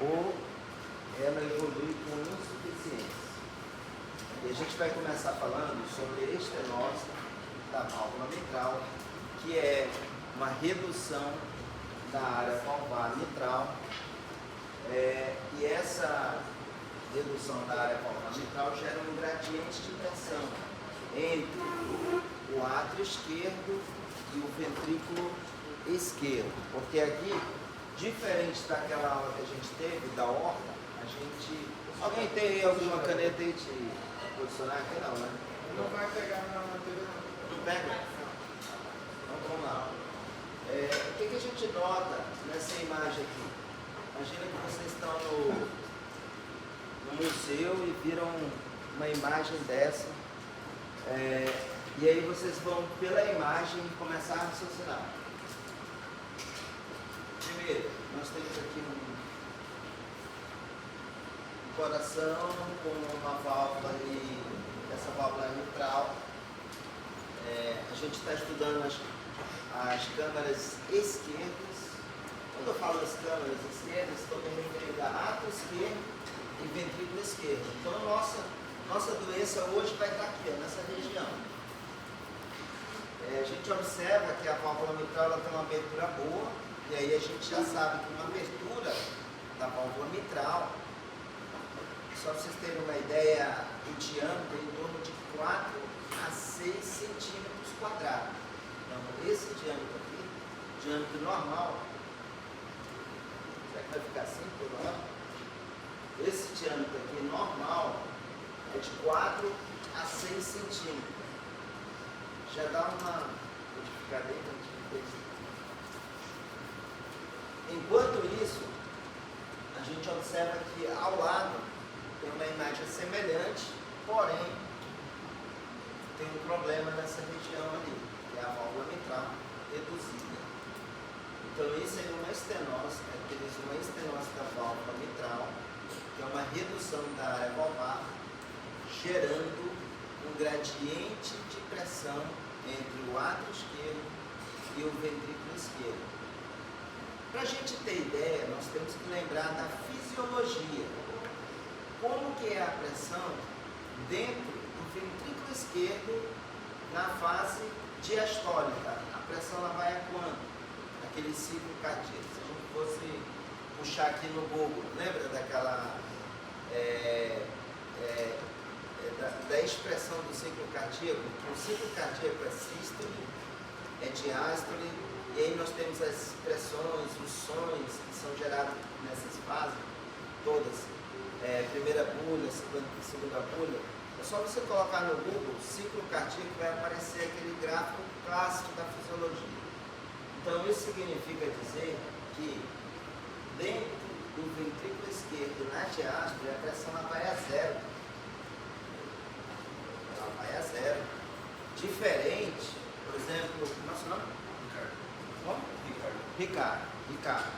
ou ela evolui com insuficiência. E a gente vai começar falando sobre a estenose da válvula mitral, que é uma redução da área valvar mitral, e essa redução da área valvar mitral gera um gradiente de pressão entre o átrio esquerdo e o ventrículo esquerdo, porque aqui, diferente daquela aula que a gente teve, da horta, a gente... Alguém tem alguma caneta aí de posicionar aqui? Não, né? Não vai pegar na TV, não. Não pega? Então vamos lá. O que a gente nota nessa imagem aqui? Imagina que vocês estão no museu e viram uma imagem dessa, e aí vocês vão pela imagem começar a raciocinar. Primeiro, nós temos aqui um coração com uma válvula ali, essa válvula mitral. A gente está estudando as câmaras esquerdas. Quando eu falo das câmaras esquerdas, estou me referindo a átrio esquerdo e ventrículo esquerdo. Então a nossa doença hoje vai estar aqui, ó, nessa região. A gente observa que a válvula mitral ela tem uma abertura boa, e aí a gente já sabe que uma abertura da válvula mitral, só para vocês terem uma ideia, o diâmetro é em torno de 4 a 6 centímetros quadrados. Então, esse diâmetro aqui, diâmetro normal, será que vai ficar assim por hora? Esse diâmetro aqui normal é de 4 a 6 centímetros. Já dá uma modificada aí para a gente ver. Enquanto isso, a gente observa que ao lado tem uma imagem semelhante, porém tem um problema nessa região ali, que é a válvula mitral reduzida. Então isso é uma estenose, uma estenose da válvula mitral, que é uma redução da área valvar, gerando um gradiente de pressão entre o átrio esquerdo e o ventrículo esquerdo. Para a gente ter ideia, nós temos que lembrar da fisiologia. Como que é a pressão dentro do ventrículo esquerdo na fase diastólica? A pressão ela vai a quanto? Aquele ciclo cardíaco. Se a gente fosse puxar aqui no Google, lembra daquela... da expressão do ciclo cardíaco? O ciclo cardíaco é sístole, é diástole, e aí nós temos as pressões, os sons que são gerados nessas fases todas. Primeira bulha, segunda bulha. É só você colocar no Google ciclo cardíaco, vai aparecer aquele gráfico clássico da fisiologia. Então isso significa dizer que dentro do ventrículo esquerdo, na diástole, a pressão ela vai a zero. Ela vai a zero. Diferente, por exemplo, nosso nome? Ricardo. Como? Ricardo.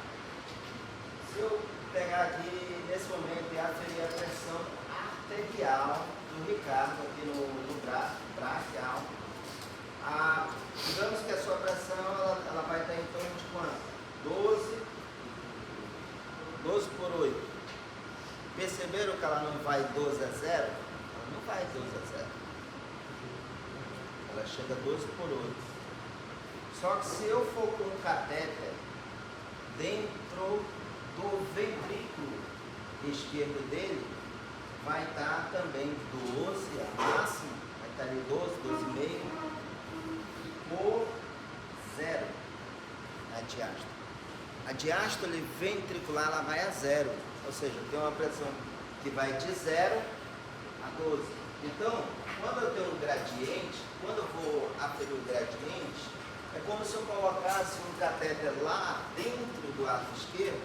Se eu pegar aqui nesse momento e aferir a pressão arterial do Ricardo aqui no braço, braquial, digamos que a sua pressão ela vai estar em torno de quanto? 12 por 8. Perceberam que ela não vai 12 a 0? Ela não vai 12 a 0. Ela chega a 12 por 8. Só que se eu for com um catéter dentro do ventrículo esquerdo dele, vai estar também 12, a máxima, vai estar ali 12, 12,5 por 0 na diástole. A diástole ventricular ela vai a 0, ou seja, tem uma pressão que vai de 0 a 12. Então, quando eu tenho um gradiente, quando eu vou aferir o gradiente, é como se eu colocasse um catéter lá dentro do átrio esquerdo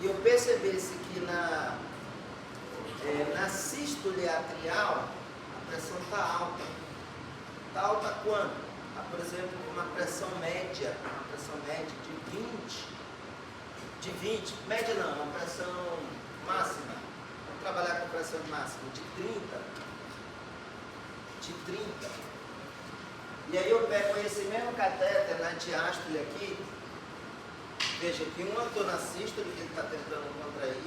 e eu percebesse que na sístole atrial a pressão está alta. Está alta quanto? Por exemplo, uma pressão média de 20, média não, uma pressão máxima. Vamos trabalhar com pressão máxima de 30. E aí eu pego esse mesmo catéter na diástole aqui, veja que um eu estou na sístole, que ele está tentando contrair,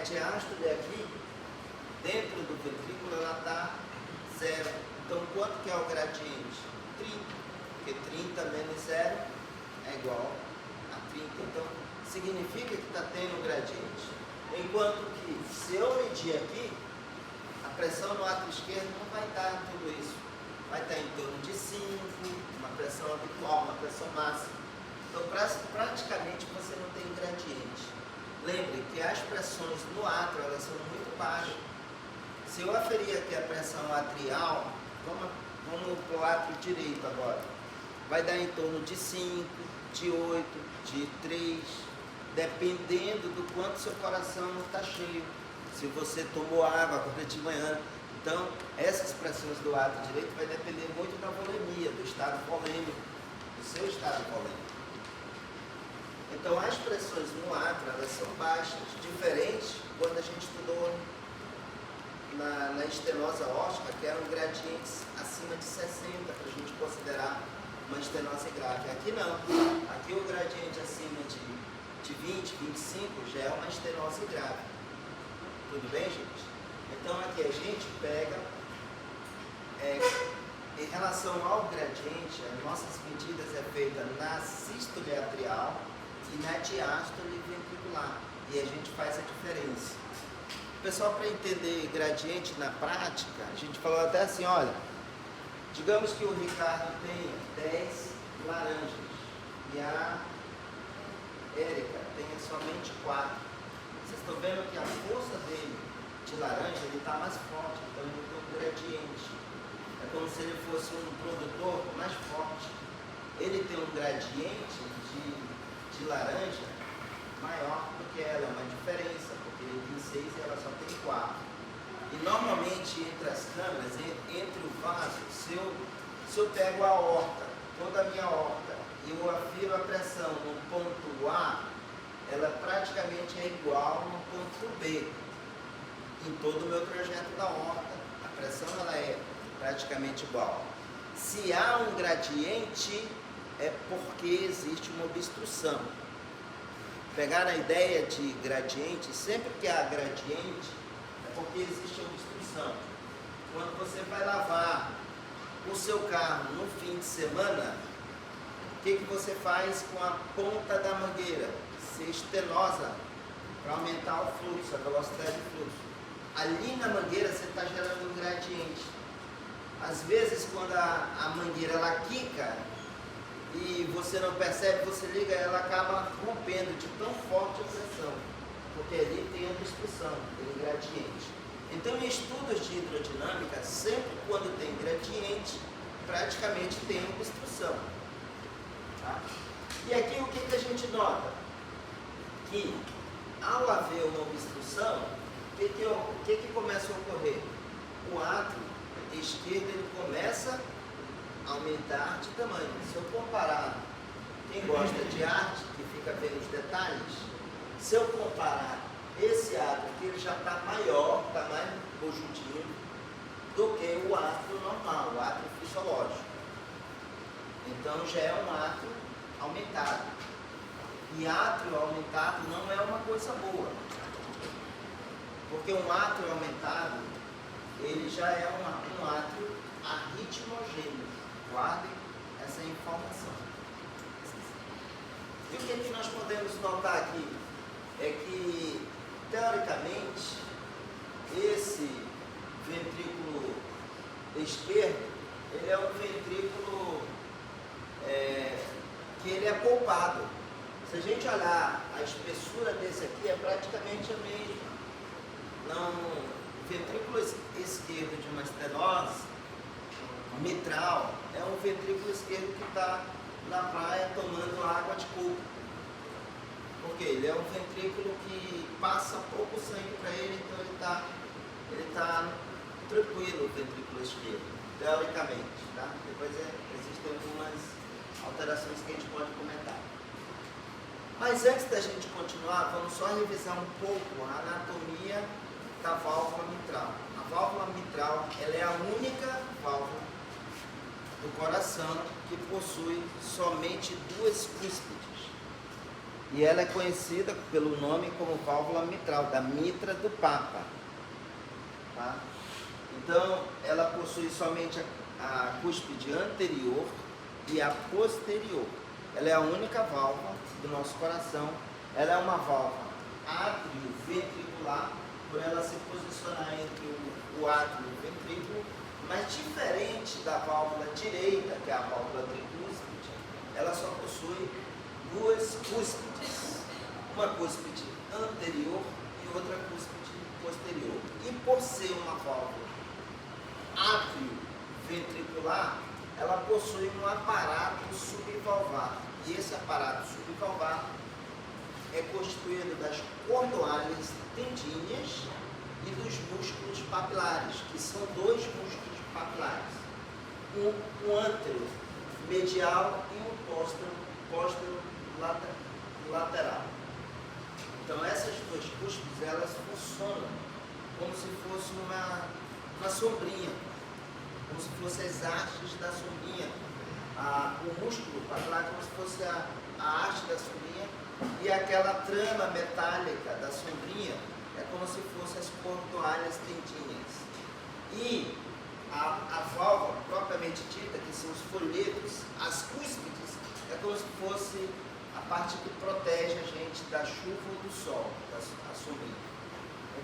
diástole aqui, dentro do ventrículo, ela está 0. Então, quanto que é o gradiente? 30. Porque 30 menos 0 é igual a 30. Então, significa que está tendo gradiente. Enquanto que, se eu medir aqui, a pressão no átrio esquerdo não vai estar em tudo isso. Vai estar em torno de 5, uma pressão habitual, uma pressão máxima. Então, praticamente, você não tem gradiente. Lembre que as pressões no átrio, elas são muito baixas. Se eu aferir aqui a pressão atrial, vamos para o átrio direito agora, vai dar em torno de 5, de 8, de 3, dependendo do quanto seu coração está cheio. Se você tomou água agora de manhã. Então, essas pressões do átrio direito vai depender muito da volemia, do estado volêmico, do seu estado volêmico. Então, as pressões no átrio, elas são baixas, diferente quando a gente estudou na estenose aórtica, que eram gradientes acima de 60, para a gente considerar uma estenose grave. Aqui não. Aqui o gradiente acima de 20, 25 já é uma estenose grave. Tudo bem, gente? Então, aqui a gente pega, em relação ao gradiente, as nossas medidas é feita na sístole atrial e na diástole ventricular. E a gente faz a diferença. Pessoal, para entender gradiente na prática, a gente falou até assim, olha, digamos que o Ricardo tenha 10 laranjas e a Érica tenha somente 4. Vocês estão vendo que a força dele de laranja, ele está mais forte, então ele tem um gradiente. É como se ele fosse um produtor mais forte. Ele tem um gradiente de laranja maior do que ela, é uma diferença, porque ele tem 6 e ela só tem 4. E normalmente entre as câmeras, entre o vaso, se eu pego a aorta, toda a minha aorta, e eu afiro a pressão no ponto A, ela praticamente é igual no ponto B. Em todo o meu trajeto da aorta, a pressão ela é praticamente igual. Se há um gradiente, é porque existe uma obstrução. Pegar a ideia de gradiente, sempre que há gradiente, é porque existe obstrução. Quando você vai lavar o seu carro no fim de semana, o que você faz com a ponta da mangueira? Você estenosa para aumentar o fluxo, a velocidade do fluxo. Ali na mangueira você está gerando um gradiente. Às vezes, quando a mangueira ela quica e você não percebe, você liga, ela acaba rompendo de tão forte a pressão, porque ali tem obstrução, tem gradiente. Então, em estudos de hidrodinâmica, sempre quando tem gradiente, praticamente tem obstrução. Tá? E aqui o que a gente nota? Que ao haver uma obstrução, o que começa a ocorrer? O átrio esquerdo ele começa a aumentar de tamanho. Se eu comparar, quem gosta de arte, que fica vendo os detalhes, se eu comparar esse átrio aqui, ele já está maior, está mais bojudinho do que o átrio normal, o átrio fisiológico. Então já é um átrio aumentado. E átrio aumentado não é uma coisa boa. Porque um átrio aumentado, ele já é um átrio arritmogêneo. Guardem essa informação. E o que nós podemos notar aqui é que, teoricamente, esse ventrículo esquerdo, ele é um ventrículo que ele é poupado. Se a gente olhar a espessura desse aqui, é praticamente a mesma. Não, o ventrículo esquerdo de uma estenose mitral é um ventrículo esquerdo que está na praia tomando água de coco. Porque ele é um ventrículo que passa pouco sangue para ele, então ele tá tranquilo, o ventrículo esquerdo, teoricamente. Tá? Depois existem algumas alterações que a gente pode comentar. Mas antes da gente continuar, vamos só revisar um pouco a anatomia da válvula mitral. A válvula mitral ela é a única válvula do coração que possui somente duas cúspides. E ela é conhecida pelo nome como válvula mitral, da mitra do Papa. Tá? Então, ela possui somente a cúspide anterior e a posterior. Ela é a única válvula do nosso coração. Ela é uma válvula átrio-ventricular, por ela se posicionar entre o átrio e o ventrículo, mas diferente da válvula direita, que é a válvula tricúspide, ela só possui duas cúspides, uma cúspide anterior e outra cúspide posterior. E por ser uma válvula átrio-ventricular, ela possui um aparato subvalvar. E esse aparato subvalvar é constituído das cordoalhas tendíneas e dos músculos papilares, que são dois músculos papilares. Um antero medial e um póstero lateral. Então essas duas cúspides, elas funcionam como se fosse uma sombrinha, como se fossem as hastes da sombrinha. O músculo papilar como se fosse a haste da sombrinha, e aquela trama metálica da sombrinha é como se fossem as cordoalhas tendíneas. E a válvula propriamente dita, que são os folhetos, as cúspides, é como se fosse a parte que protege a gente da chuva ou do sol, a sombrinha.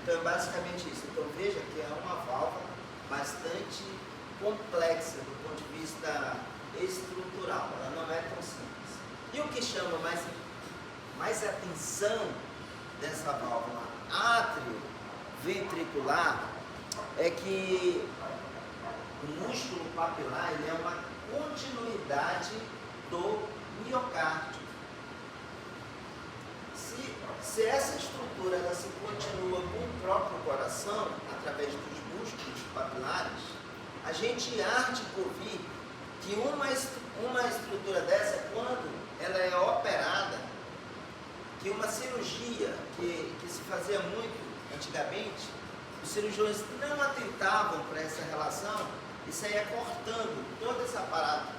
Então é basicamente isso. Então veja que é uma válvula bastante complexa do ponto de vista estrutural, ela não é tão simples. E o que chama mais atenção dessa válvula átrio-ventricular é que o músculo papilar ele é uma continuidade do miocárdio. Se essa estrutura ela se continua com o próprio coração, através dos músculos papilares, a gente há de ouvir que uma estrutura dessa, quando ela é operada, que uma cirurgia que se fazia muito antigamente, os cirurgiões não atentavam para essa relação e saía cortando todo esse aparato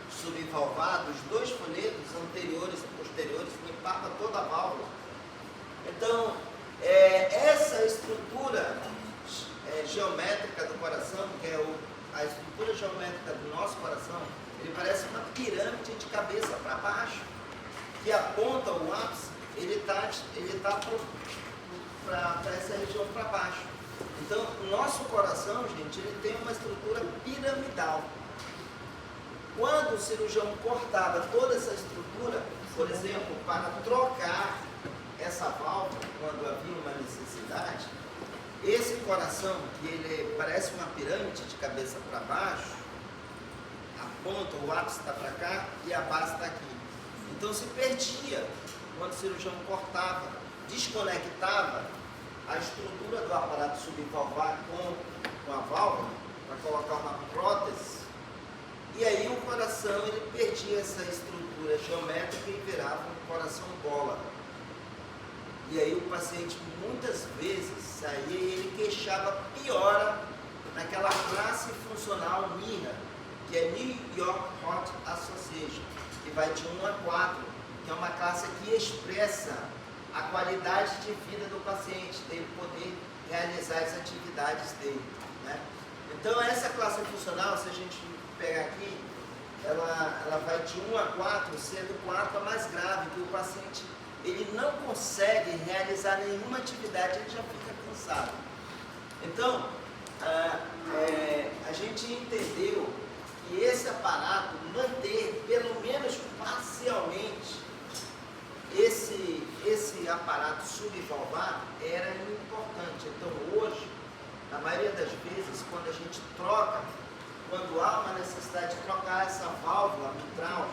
subvalvado, os dois folhetos anteriores e posteriores, limpava toda a válvula. Então, essa estrutura geométrica do coração, que é a estrutura geométrica do nosso coração, ele parece uma pirâmide de cabeça para baixo, que aponta o ápice, ele tá para essa região para baixo. Então, o nosso coração, gente, ele tem uma estrutura piramidal. Quando o cirurgião cortava toda essa estrutura, por exemplo, para trocar essa válvula, quando havia uma necessidade, esse coração, que ele parece uma pirâmide de cabeça para baixo, a ponta, o ápice está para cá e a base está aqui. Então se perdia quando o cirurgião cortava, desconectava a estrutura do aparato subvalvar com a válvula, para colocar uma prótese, e aí o coração ele perdia essa estrutura geométrica e virava um coração bola. E aí o paciente muitas vezes saía e ele queixava piora naquela classe funcional NYHA, que é New York Heart Association, que vai de 1 a 4, que é uma classe que expressa a qualidade de vida do paciente, dele poder realizar as atividades dele, né? Então essa classe funcional, se a gente pegar aqui, ela vai de 1 a 4, sendo 4 a mais grave, que o paciente ele não consegue realizar nenhuma atividade, ele já fica cansado. Então, a gente entendeu que esse aparato, manter pelo menos parcialmente esse aparato subvalvar era importante. Então hoje, na maioria das vezes, quando a gente troca, quando há uma necessidade de trocar essa válvula mitral,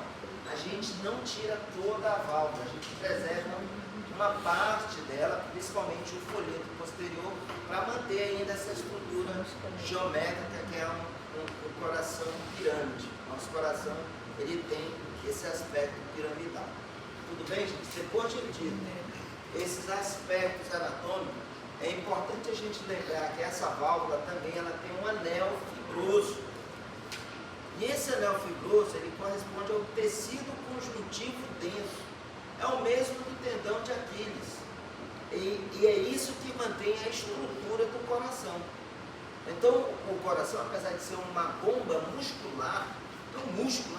a gente não tira toda a válvula, a gente preserva uma parte dela, principalmente o folheto posterior, para manter ainda essa estrutura geométrica que é um coração pirâmide. Nosso coração ele tem esse aspecto piramidal. Tudo bem, gente? Depois de dito esses aspectos anatômicos, é importante a gente lembrar que essa válvula também ela tem um anel fibroso. E esse anel fibroso ele corresponde ao tecido conjuntivo denso. é o mesmo do tendão de Aquiles. E é isso que mantém a estrutura do coração. Então, o coração, apesar de ser uma bomba muscular, é um músculo,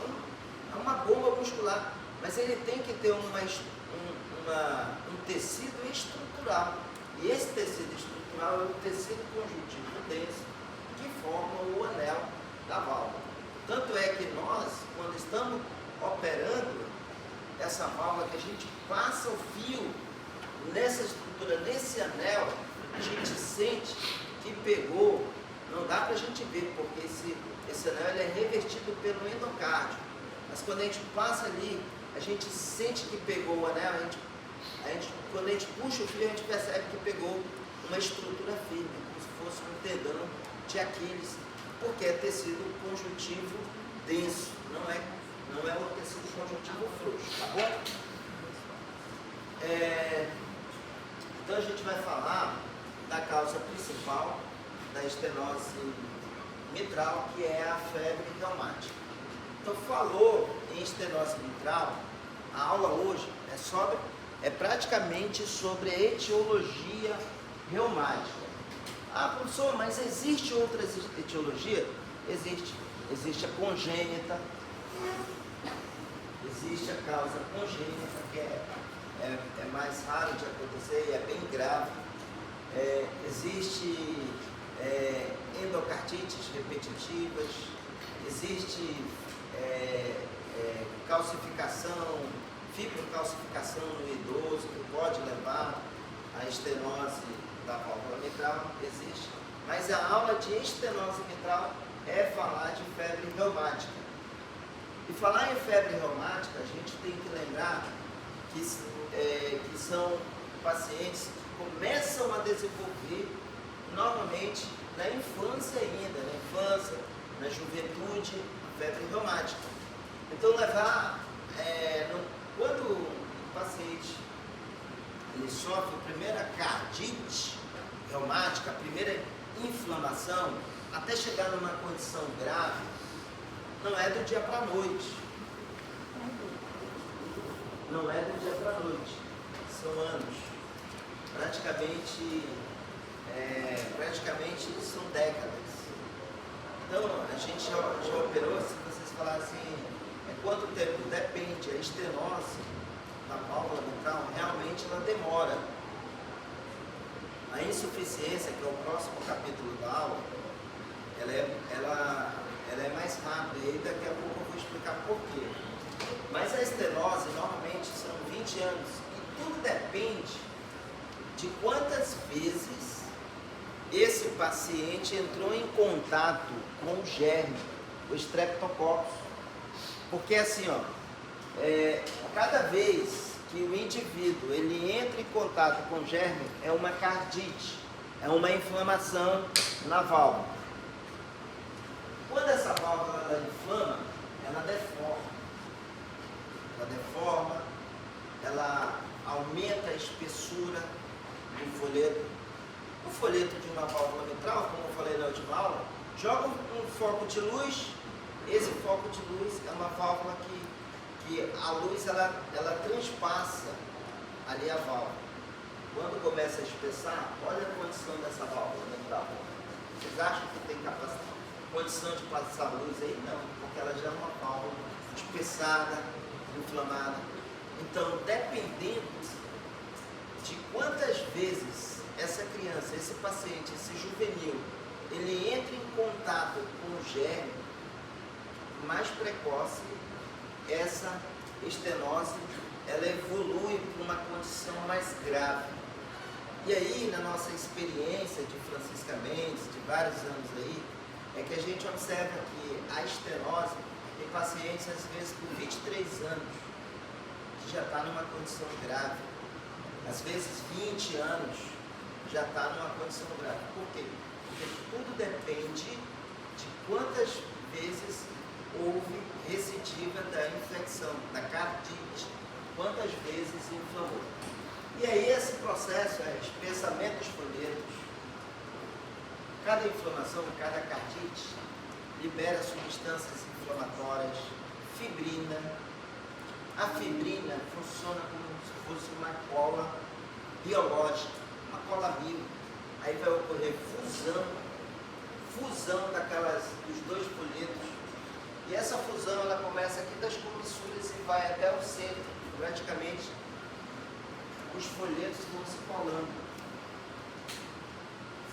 é uma bomba muscular, mas ele tem que ter um tecido estrutural. E esse tecido estrutural é o tecido conjuntivo denso que forma o anel da válvula. Tanto é que nós, quando estamos operando essa válvula, que a gente passa o fio nessa estrutura, nesse anel, a gente sente que pegou, não dá para a gente ver, porque esse anel ele é revertido pelo endocárdio, mas quando a gente passa ali, a gente sente que pegou o anel, quando a gente puxa o fio, a gente percebe que pegou uma estrutura firme, como se fosse um tendão de Aquiles, porque é tecido conjuntivo denso, não é o tecido conjuntivo frouxo, tá bom? Então a gente vai falar da causa principal da estenose mitral, que é a febre reumática. Então, falou em estenose mitral, a aula hoje é praticamente sobre a etiologia reumática. Ah, professor, mas existe outras etiologias? Existe a congênita, existe a causa congênita, que é mais raro de acontecer e é bem grave. Existe endocardites repetitivas, existe calcificação, fibrocalcificação no idoso, que pode levar à estenose da válvula mitral, existe. Mas a aula de estenose mitral é falar de febre reumática. E falar em febre reumática, a gente tem que lembrar que são pacientes que começam a desenvolver normalmente na infância ainda, na juventude, a febre reumática. Então quando o paciente ele sofre a primeira cardite reumática, a primeira inflamação, até chegar numa condição grave, não é do dia para a noite. Não é do dia para a noite. São anos. Praticamente são décadas. Então, a gente já operou, se vocês falarem assim, quanto tempo? Depende. A estenose na válvula mitral, realmente ela demora. A insuficiência, que é o próximo capítulo da aula, ela é mais rápida, e aí daqui a pouco eu vou explicar por quê. Mas a estenose, normalmente, são 20 anos, e tudo depende de quantas vezes esse paciente entrou em contato com o germe, o Streptococcus. Porque assim, cada vez que o indivíduo ele entra em contato com o germe, é uma cardite, é uma inflamação na válvula. Quando essa válvula ela inflama, ela deforma, ela aumenta a espessura do folheto. O folheto de uma válvula mitral, como eu falei na última aula, joga um foco de luz. Esse foco de luz é uma válvula que a luz ela transpassa ali a válvula. Quando começa a espessar, olha a condição dessa válvula mitral. Vocês acham que tem condição de passar luz aí? Não, porque ela já é uma válvula espessada, inflamada. Então, dependendo de quantas vezes essa criança, esse paciente, esse juvenil, ele entra em contato com o germe, mais precoce, essa estenose, ela evolui para uma condição mais grave. E aí, na nossa experiência de Francisca Mendes, de vários anos aí, é que a gente observa que a estenose tem pacientes, às vezes, com 23 anos, que já está numa condição grave. Às vezes, 20 anos, já está numa condição grave. Por quê? Porque tudo depende de quantas vezes houve recidiva da infecção, da cardite, quantas vezes inflamou. E aí esse processo é espessamento dos folhetos. Cada inflamação, cada cardite, libera substâncias inflamatórias, fibrina. A fibrina funciona como um uma cola biológica, uma cola viva. Aí vai ocorrer fusão dos dois folhetos. E essa fusão ela começa aqui das comissuras e vai até o centro. Praticamente os folhetos vão se colando.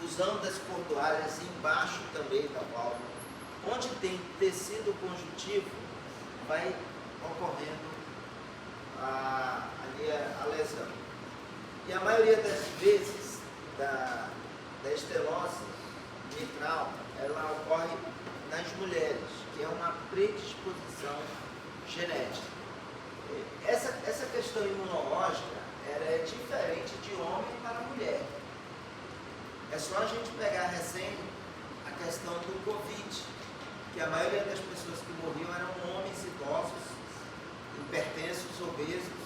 Fusão das cordoalhas embaixo também da válvula. Onde tem tecido conjuntivo, vai ocorrendo ali a lesão. E a maioria das vezes da estenose mitral, ela ocorre nas mulheres, que é uma predisposição genética. Essa questão imunológica ela é diferente de homem para mulher. É só a gente pegar recém a questão do Covid, que a maioria das pessoas que morriam eram homens idosos, hipertensos, obesos,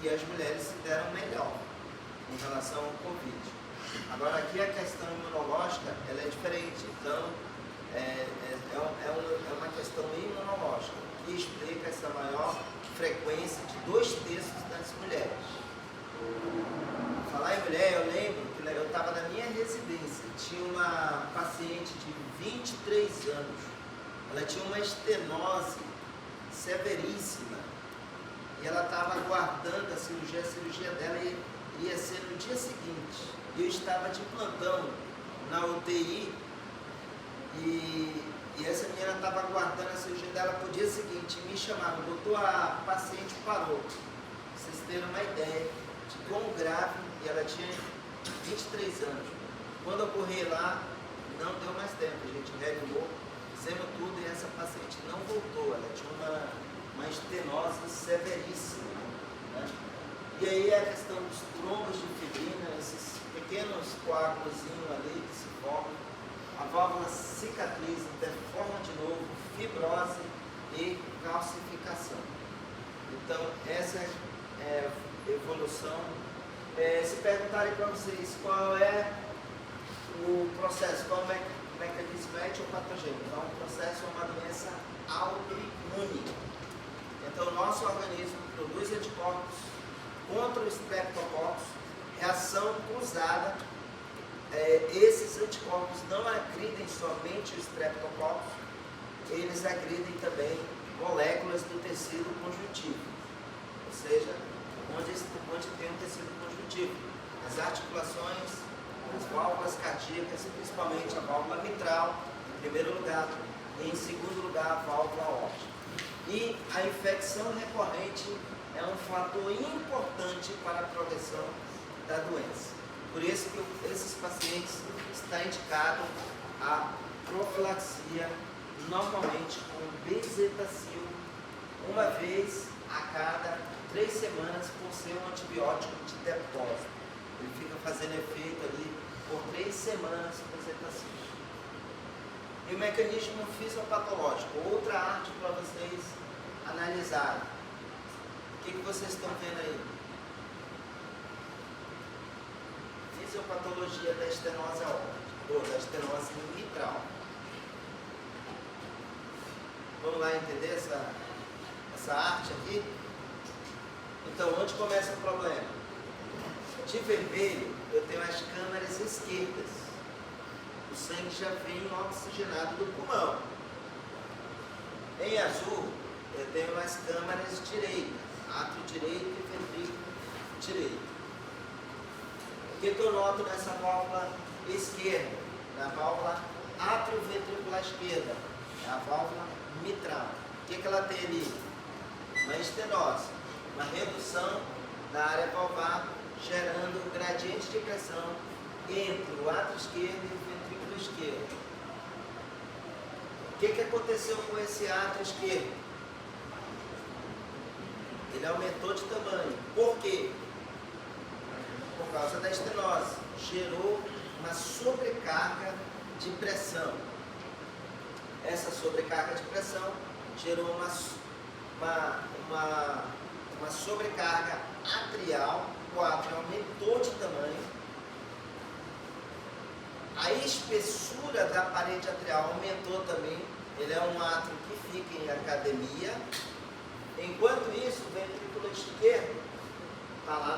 e as mulheres se deram melhor em relação ao Covid. Agora aqui a questão imunológica ela é diferente, então é uma questão imunológica que explica essa maior frequência de 2/3 das mulheres. Falar em mulher, eu lembro que eu estava na minha residência, tinha uma paciente de 23 anos, ela tinha uma estenose severíssima e ela estava aguardando a cirurgia dela ia ser no dia seguinte. Eu estava de plantão na UTI e essa menina estava aguardando a cirurgia dela para o dia seguinte. Me chamaram, doutor, a paciente parou. Pra vocês terem uma ideia de quão grave, e ela tinha 23 anos. Quando eu corri lá, não deu mais tempo, a gente reanimou, fizemos tudo e essa paciente não voltou. Ela tinha uma estenose severíssima. Né? E aí a questão dos trombos de fibrina, esses pequenos coágulos ali que se formam, a válvula cicatriza, deforma de novo, fibrose e calcificação. Então, essa é a evolução. Se perguntarem para vocês qual é o processo, qual é o mecanismo etiopatogênico, então, o processo é uma doença autoimune. Então, o nosso organismo produz anticorpos contra o Streptococcus, reação cruzada. Esses anticorpos não agridem somente o Streptococcus, eles agridem também moléculas do tecido conjuntivo, ou seja, onde tem um tecido conjuntivo, as articulações, as válvulas cardíacas, principalmente a válvula mitral, em primeiro lugar, e em segundo lugar a válvula aórtica. E a infecção recorrente é um fator importante para a progressão da doença. Por isso que esses pacientes está indicado a profilaxia, normalmente com bezetacil, uma vez a cada 3 semanas, por ser um antibiótico de depósito. Ele fica fazendo efeito ali por 3 semanas com bezetacil. E o mecanismo fisiopatológico, outra arte para vocês analisarem. O que vocês estão vendo aí? Fisiopatologia da estenose aórtica, ou da estenose mitral. Vamos lá entender essa arte aqui? Então, onde começa o problema? De vermelho, eu tenho as câmaras esquerdas. O sangue já vem oxigenado do pulmão. Em azul, eu tenho as câmaras direitas, átrio direito e ventrículo direito. O que eu noto nessa válvula esquerda? Na válvula atrioventricular esquerda, é a válvula mitral. O que ela tem ali? Uma estenose, uma redução da área valvar, gerando gradiente de pressão entre o átrio esquerdo e o ventrículo esquerdo. O que aconteceu com esse átrio esquerdo? Ele aumentou de tamanho. Por quê? Por causa da estenose. Gerou uma sobrecarga de pressão. Essa sobrecarga de pressão gerou uma sobrecarga atrial. O átrio aumentou de tamanho. A espessura da parede atrial aumentou também. Ele é um átrio que fica em academia. Enquanto isso, o ventrículo esquerdo está lá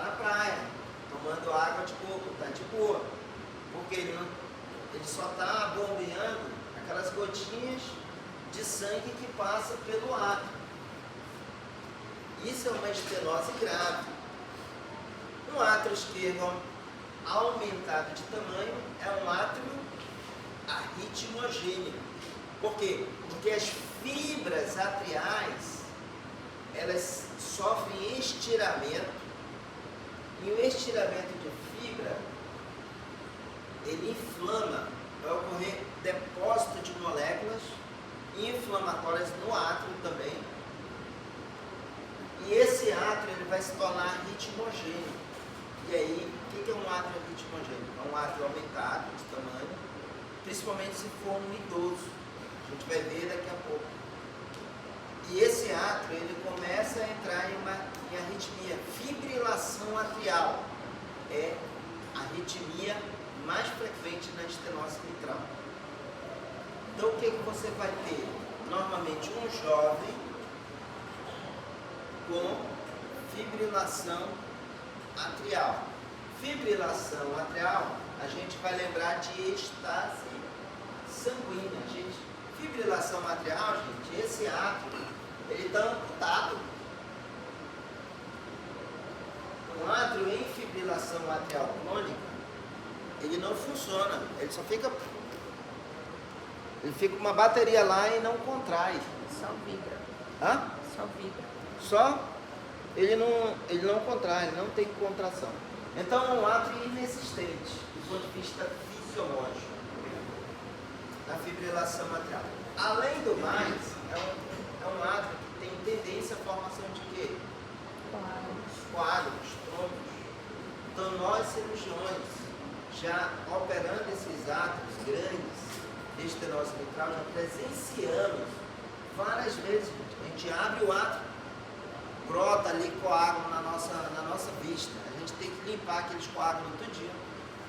porque ele só está bombeando aquelas gotinhas de sangue que passa pelo átrio. Isso é uma estenose grave. Um átrio esquerdo aumentado de tamanho é um átrio arritmogêneo. Por quê? Porque as fibras atriais, elas sofrem estiramento, e o estiramento de fibra, ele inflama, vai ocorrer depósito de moléculas inflamatórias no átrio também, e esse átrio ele vai se tornar arritmogêneo. E aí, o que é um átrio arritmogêneo? É um átrio aumentado de tamanho, principalmente se for um idoso. A gente vai ver daqui a pouco. E esse átrio, ele começa a entrar em arritmia. Fibrilação atrial é a arritmia mais frequente na estenose mitral. Então, o que você vai ter? Normalmente, um jovem com fibrilação atrial. Fibrilação atrial, a gente vai lembrar de estase sanguínea. Fibrilação atrial, gente, esse átrio, ele está amputado. Um átrio em fibrilação atrial crônica, ele não funciona, ele só fica... Ele fica com uma bateria lá e não contrai. Só vibra. Hã? Só vibra. Só? Ele não contrai, ele não tem contração. Então é um átrio inexistente, do ponto de vista fisiológico, da fibrilação atrial. Além do mais, é um átrio que tem tendência à formação de quê? Coágulos, trombos. Então nós, cirurgiões, já operando esses átrios grandes de estenose mitral, já presenciamos várias vezes. A gente abre o átrio, brota ali coágulo na nossa vista. A gente tem que limpar aqueles coágulos todo dia.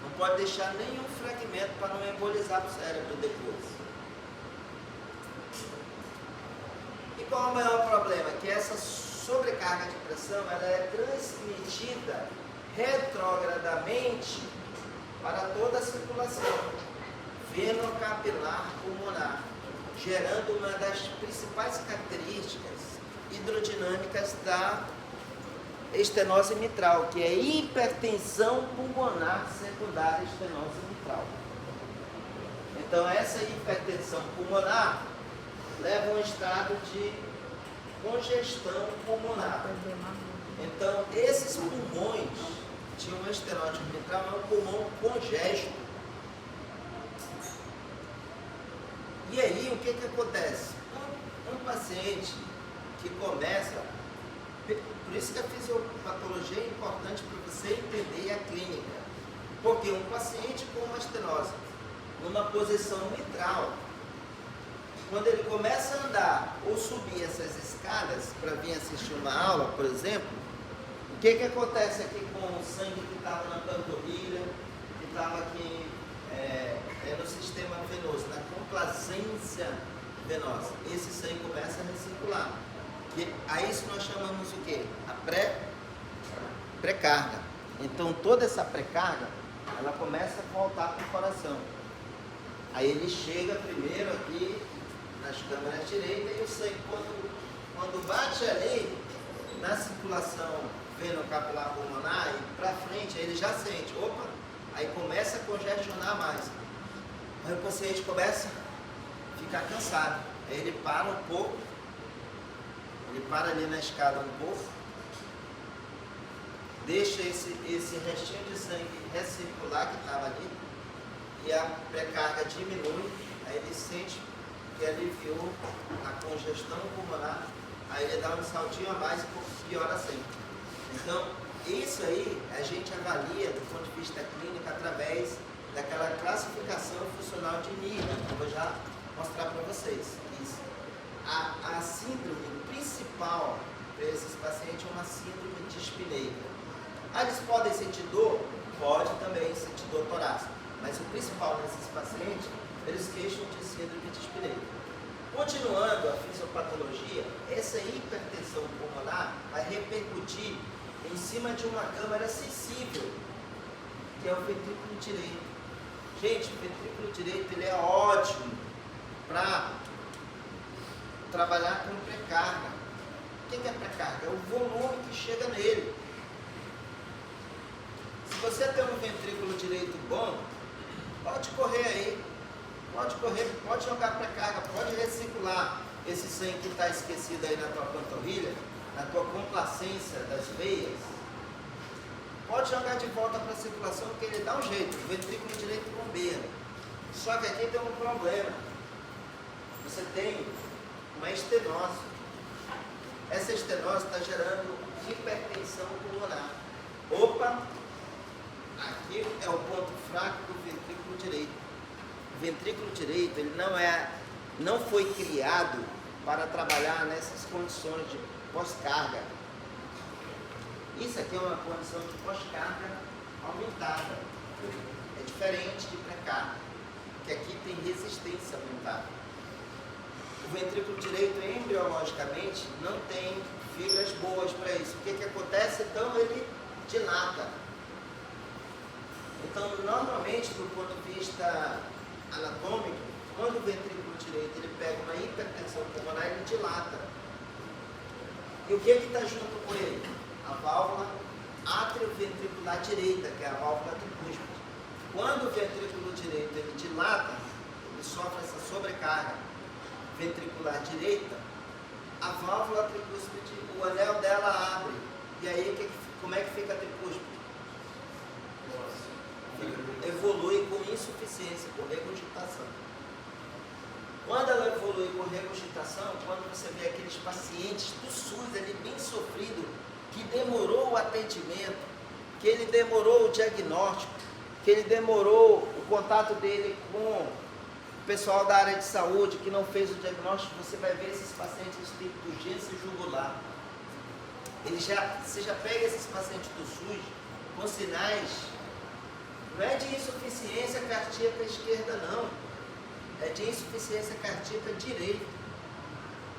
Não pode deixar nenhum fragmento para não embolizar o cérebro depois. E qual é o maior problema? Que essa sobrecarga de pressão ela é transmitida retrogradamente para toda a circulação venocapilar pulmonar, gerando uma das principais características hidrodinâmicas da estenose mitral, que é hipertensão pulmonar secundária à estenose mitral. Então essa hipertensão pulmonar leva a um estado de congestão pulmonar. Então esses pulmões de uma estenose mitral é um pulmão congesto. E aí o que acontece? Um paciente que começa, por isso que a fisiopatologia é importante para você entender a clínica, porque um paciente com uma estenose, numa posição mitral, quando ele começa a andar ou subir essas escadas para vir assistir uma aula, por exemplo, o que acontece aqui com o sangue que estava na panturrilha, que estava aqui no sistema venoso, na complacência venosa? Esse sangue começa a recircular. E a isso nós chamamos o quê? A pré-carga. Então toda essa pré-carga, ela começa a voltar para o coração. Aí ele chega primeiro aqui nas câmaras direitas e o sangue, quando bate ali na circulação venocapilar pulmonar e para frente, aí ele já sente, opa, aí começa a congestionar mais. Aí o paciente começa a ficar cansado. Aí ele para um pouco, ele para ali na escada um pouco, deixa esse restinho de sangue recircular que estava ali, e a pré-carga diminui, aí ele sente que aliviou a congestão pulmonar, aí ele dá um saltinho a mais e piora sempre. Então, isso aí a gente avalia do ponto de vista clínico através daquela classificação funcional de Needham, que eu vou já mostrar para vocês. Isso. A síndrome principal para esses pacientes é uma síndrome dispneica. Eles podem sentir dor? Pode também sentir dor torácica, mas o principal nesses pacientes, eles queixam de síndrome dispneica. Continuando a fisiopatologia, essa hipertensão pulmonar vai repercutir em cima de uma câmara sensível, que é o ventrículo direito. Gente, o ventrículo direito ele é ótimo para trabalhar com pré-carga. O que é pré-carga? É o volume que chega nele. Se você tem um ventrículo direito bom, pode correr aí, pode correr, pode jogar pré-carga, pode recircular esse sangue que está esquecido aí na tua panturrilha, na tua complacência das veias. Pode jogar de volta para a circulação, porque ele dá um jeito, o ventrículo direito bombeia. Só que aqui tem um problema. Você tem uma estenose. Essa estenose está gerando hipertensão pulmonar. Opa! Aqui é o ponto fraco do ventrículo direito. O ventrículo direito ele não foi criado para trabalhar nessas condições de pós-carga. Isso aqui é uma condição de pós-carga aumentada. É diferente de pré-carga, que aqui tem resistência aumentada. O ventrículo direito, embriologicamente, não tem fibras boas para isso. O que acontece? Então, ele dilata. Então, normalmente, do ponto de vista anatômico, quando o ventrículo direito ele pega uma hipertensão pulmonar, ele dilata. E o que está junto com ele? A válvula atrioventricular direita, que é a válvula tricúspide. Quando o ventrículo direito ele dilata, ele sofre essa sobrecarga ventricular direita, a válvula tricúspide, o anel dela abre. E aí, como é que fica a tricúspide? Evolui com insuficiência, com regurgitação. Quando ela evolui com regurgitação, quando você vê aqueles pacientes do SUS ali bem sofrido, que demorou o atendimento, que ele demorou o diagnóstico, que ele demorou o contato dele com o pessoal da área de saúde, que não fez o diagnóstico, você vai ver esses pacientes têm urgência jugular. Você já pega esses pacientes do SUS com sinais, não é de insuficiência cardíaca esquerda não, é de insuficiência cardíaca direita,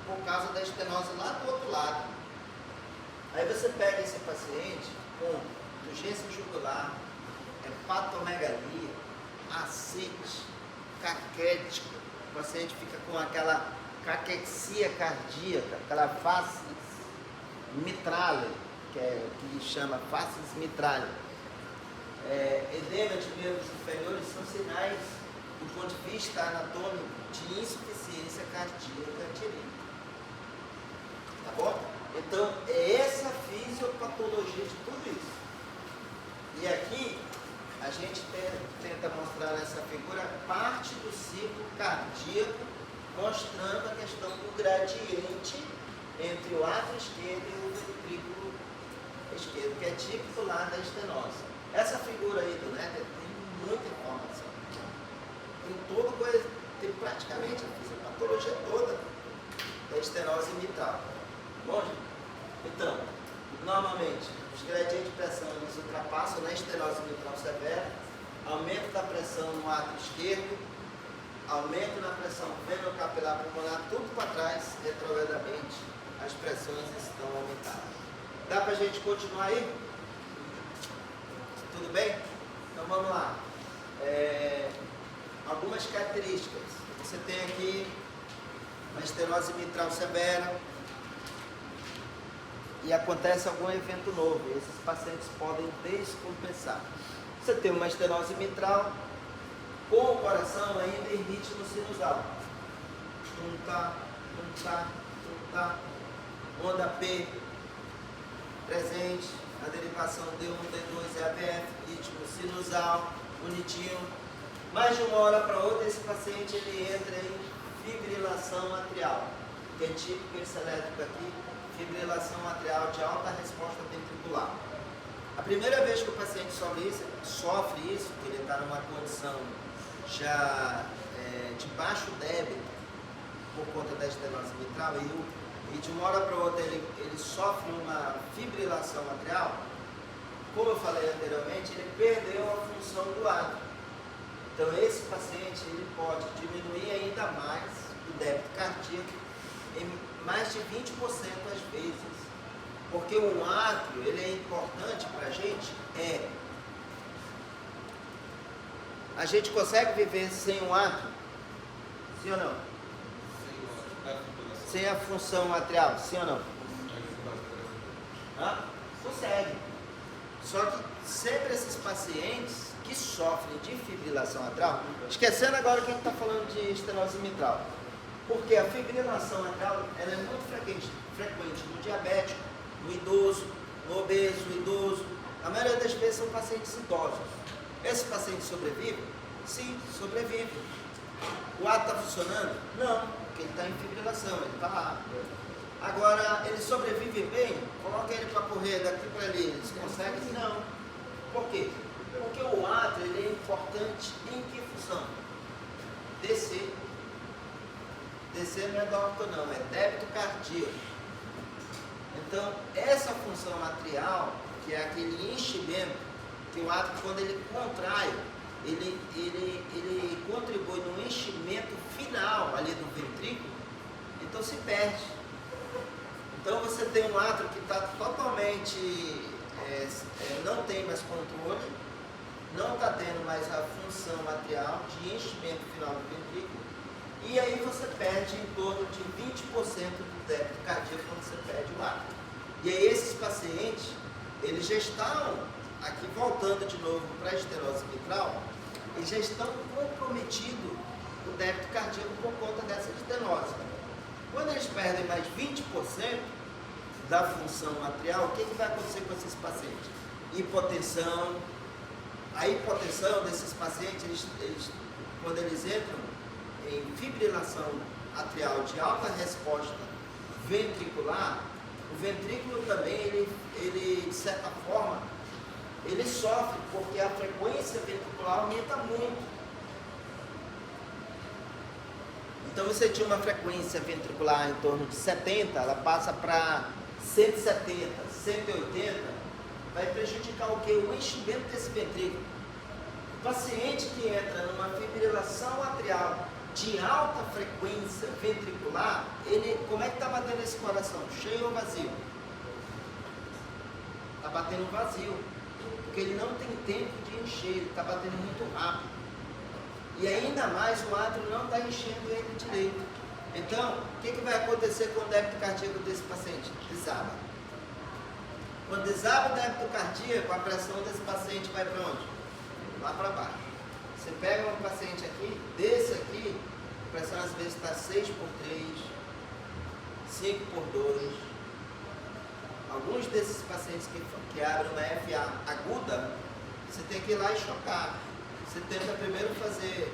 por causa da estenose lá do outro lado. Aí você pega esse paciente com urgência jugular, hepatomegalia, ascite, caquético, o paciente fica com aquela caquexia cardíaca, aquela facies mitrale, que é o que chama facies mitrale. Edema de membros inferiores são sinais, do ponto de vista anatômico, de insuficiência cardíaca direita. Tá bom? Então, é essa fisiopatologia de tudo isso. E aqui, a gente tenta mostrar nessa figura parte do ciclo cardíaco, mostrando a questão do gradiente entre o átrio esquerdo e o ventrículo esquerdo, que é típico lá da estenose. Essa figura aí do Néder tem muita informação. Tem praticamente a fisiopatologia toda da estenose mitral. Bom, gente? Então, normalmente, os gradientes de pressão eles ultrapassam na estenose mitral severa, aumento da pressão no átrio esquerdo, aumento na pressão venocapilar pulmonar, tudo para trás, retrogradamente, as pressões estão aumentadas. Dá para a gente continuar aí? Tudo bem? Então vamos lá. Algumas características. Você tem aqui uma estenose mitral severa e acontece algum evento novo. E esses pacientes podem descompensar. Você tem uma estenose mitral com o coração ainda em ritmo sinusal. Tum-tá, tum-tá, tum-tá. Onda P presente. A derivação D1, D2 é AVF, ritmo sinusal, bonitinho. Mais de uma hora para outra, esse paciente ele entra em fibrilação atrial, que é típico esse elétrico aqui, fibrilação atrial de alta resposta ventricular. A primeira vez que o paciente sofre isso, que ele está numa condição já de baixo débito por conta da estenose mitral, e de uma hora para outra ele sofre uma fibrilação atrial, como eu falei anteriormente, ele perdeu a função do átrio. Então esse paciente ele pode diminuir ainda mais o débito cardíaco em mais de 20% às vezes. Porque o átrio ele é importante para a gente, A gente consegue viver sem um átrio? Sim ou não? Sem a função atrial, sim ou não? Consegue. Só que sempre esses pacientes que sofrem de fibrilação atrial, esquecendo agora que a gente está falando de estenose mitral, porque a fibrilação atrial ela é muito frequente no diabético, no idoso, no obeso, no idoso. A maioria das vezes são pacientes idosos. Esse paciente sobrevive? Sim, sobrevive. O ato está funcionando? Não, porque ele está em fibrilação, ele está lá. Agora, ele sobrevive bem? Coloca ele para correr daqui para ali, eles conseguem? Não. Por quê? Porque o átrio ele é importante em que função? Descer. Descer não é dócito não, é débito cardíaco. Então, essa função atrial, que é aquele enchimento, que o átrio, quando ele contrai, ele contribui no enchimento final ali do ventrículo, então se perde. Então você tem um átrio que está totalmente, não tem mais controle, não está tendo mais a função atrial de enchimento final do ventrículo, e aí você perde em torno de 20% do débito cardíaco quando você perde o átrio. E aí esses pacientes, eles já estão, aqui voltando de novo para a estenose mitral, eles já estão comprometidos o débito cardíaco por conta dessa estenose. Quando eles perdem mais 20% da função atrial, o que vai acontecer com esses pacientes? Hipotensão. A hipotensão desses pacientes, quando eles entram em fibrilação atrial de alta resposta ventricular, o ventrículo também, ele de certa forma, ele sofre, porque a frequência ventricular aumenta muito. Então você tinha uma frequência ventricular em torno de 70, ela passa para 170, 180, vai prejudicar o quê? O enchimento desse ventrículo. O paciente que entra numa fibrilação atrial de alta frequência ventricular, como é que está batendo esse coração? Cheio ou vazio? Está batendo vazio, porque ele não tem tempo de encher, ele está batendo muito rápido. E ainda mais o átrio não está enchendo ele direito. Então, o que vai acontecer com o débito cardíaco desse paciente? Desaba. Quando desaba o débito cardíaco, a pressão desse paciente vai para onde? Lá para baixo. Você pega um paciente aqui, desse aqui, a pressão às vezes está 6/3, 5/2. Alguns desses pacientes que abrem uma FA aguda, você tem que ir lá e chocar. Você tenta primeiro fazer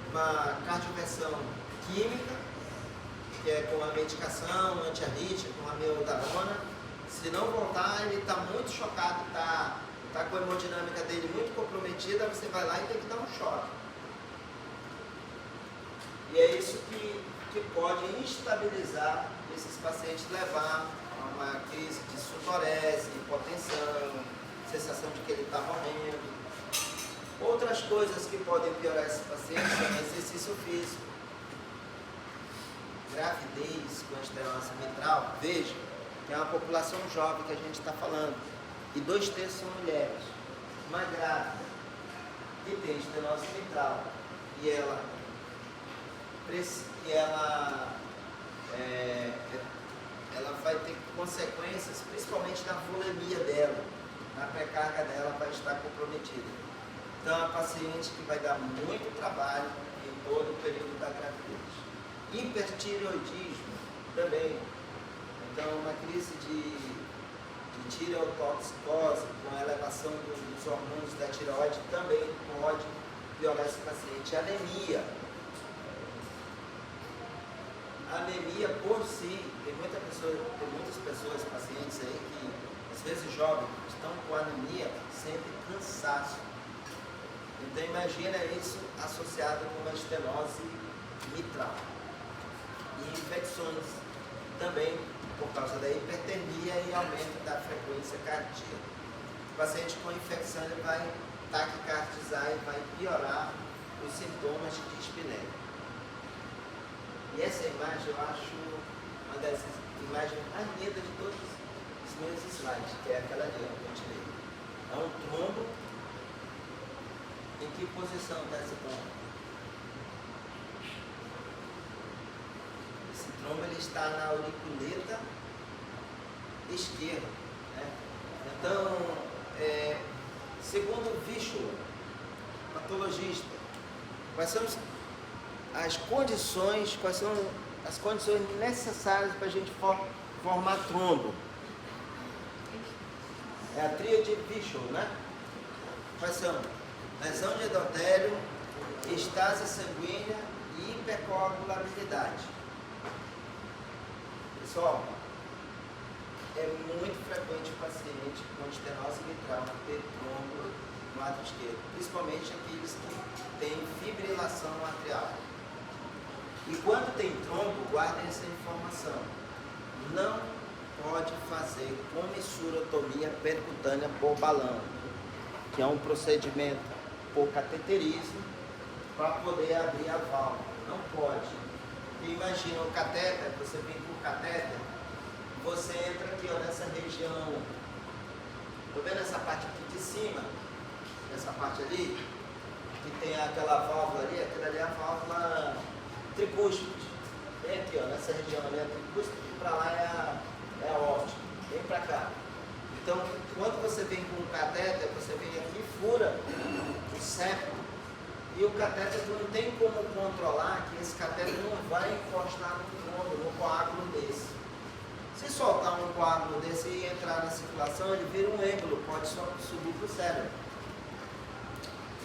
uma cardioversão química, que é com a medicação antiarrítmica, com a amiodarona. Se não voltar, ele está muito chocado, está com a hemodinâmica dele muito comprometida, você vai lá e tem que dar um choque. E é isso que pode instabilizar esses pacientes, levar a uma crise de sudorese, hipotensão, sensação de que ele está morrendo. Outras coisas que podem piorar esses pacientes são exercício físico, gravidez com estenose mitral. Veja que é uma população jovem que a gente está falando, e 2/3 são mulheres. Uma grávida que tem estenose mitral e ela vai ter consequências, principalmente na volemia dela, na pré-carga dela vai estar comprometida. Então, é uma paciente que vai dar muito trabalho em todo o período da gravidez. Hipertireoidismo também. Então, uma crise de tireotoxicose com a elevação dos hormônios da tireoide também pode piorar esse paciente. Anemia. Anemia por si, tem muitas pessoas, pacientes aí que, às vezes jovens, estão com anemia, sentem cansaço. Então imagina isso associado com uma estenose mitral. E infecções também por causa da hipertermia e aumento da frequência cardíaca. O paciente com infecção ele vai taquicardizar e vai piorar os sintomas de dispneia. E essa imagem eu acho uma das imagens mais lindas de todos os meus slides, que é aquela ali que eu tirei. É um trombo em Em que posição está esse trombo? Esse trombo ele está na auriculeta esquerda, né? Então, segundo Vichul, patologista, quais são as condições necessárias para a gente formar trombo? É a tríade Vichul, né? Quais são? Lesão de endotélio, estase sanguínea e hipercoagulabilidade. Pessoal, é muito frequente o paciente com estenose mitral ter trombo no lado esquerdo, principalmente aqueles que têm fibrilação atrial. E quando tem trombo, guardem essa informação. Não pode fazer comissurotomia percutânea por balão, que é um procedimento por cateterismo para poder abrir a válvula. Não pode. Porque imagina o catéter, você vem com o catéter, você entra aqui ó, nessa região. Estou vendo essa parte aqui de cima? Essa parte ali? Que tem aquela válvula ali, aquela ali é a válvula tricúspide. Vem aqui ó, nessa região ali é a tricúspide e para lá é a óptica. Vem para cá. Então, quando você vem com o catéter, você vem aqui e fura o septo. E o catéter não tem como controlar que esse catéter não vai encostar no trombo, no coágulo desse. Se soltar um coágulo desse e entrar na circulação, ele vira um êmbolo, pode só subir para o cérebro.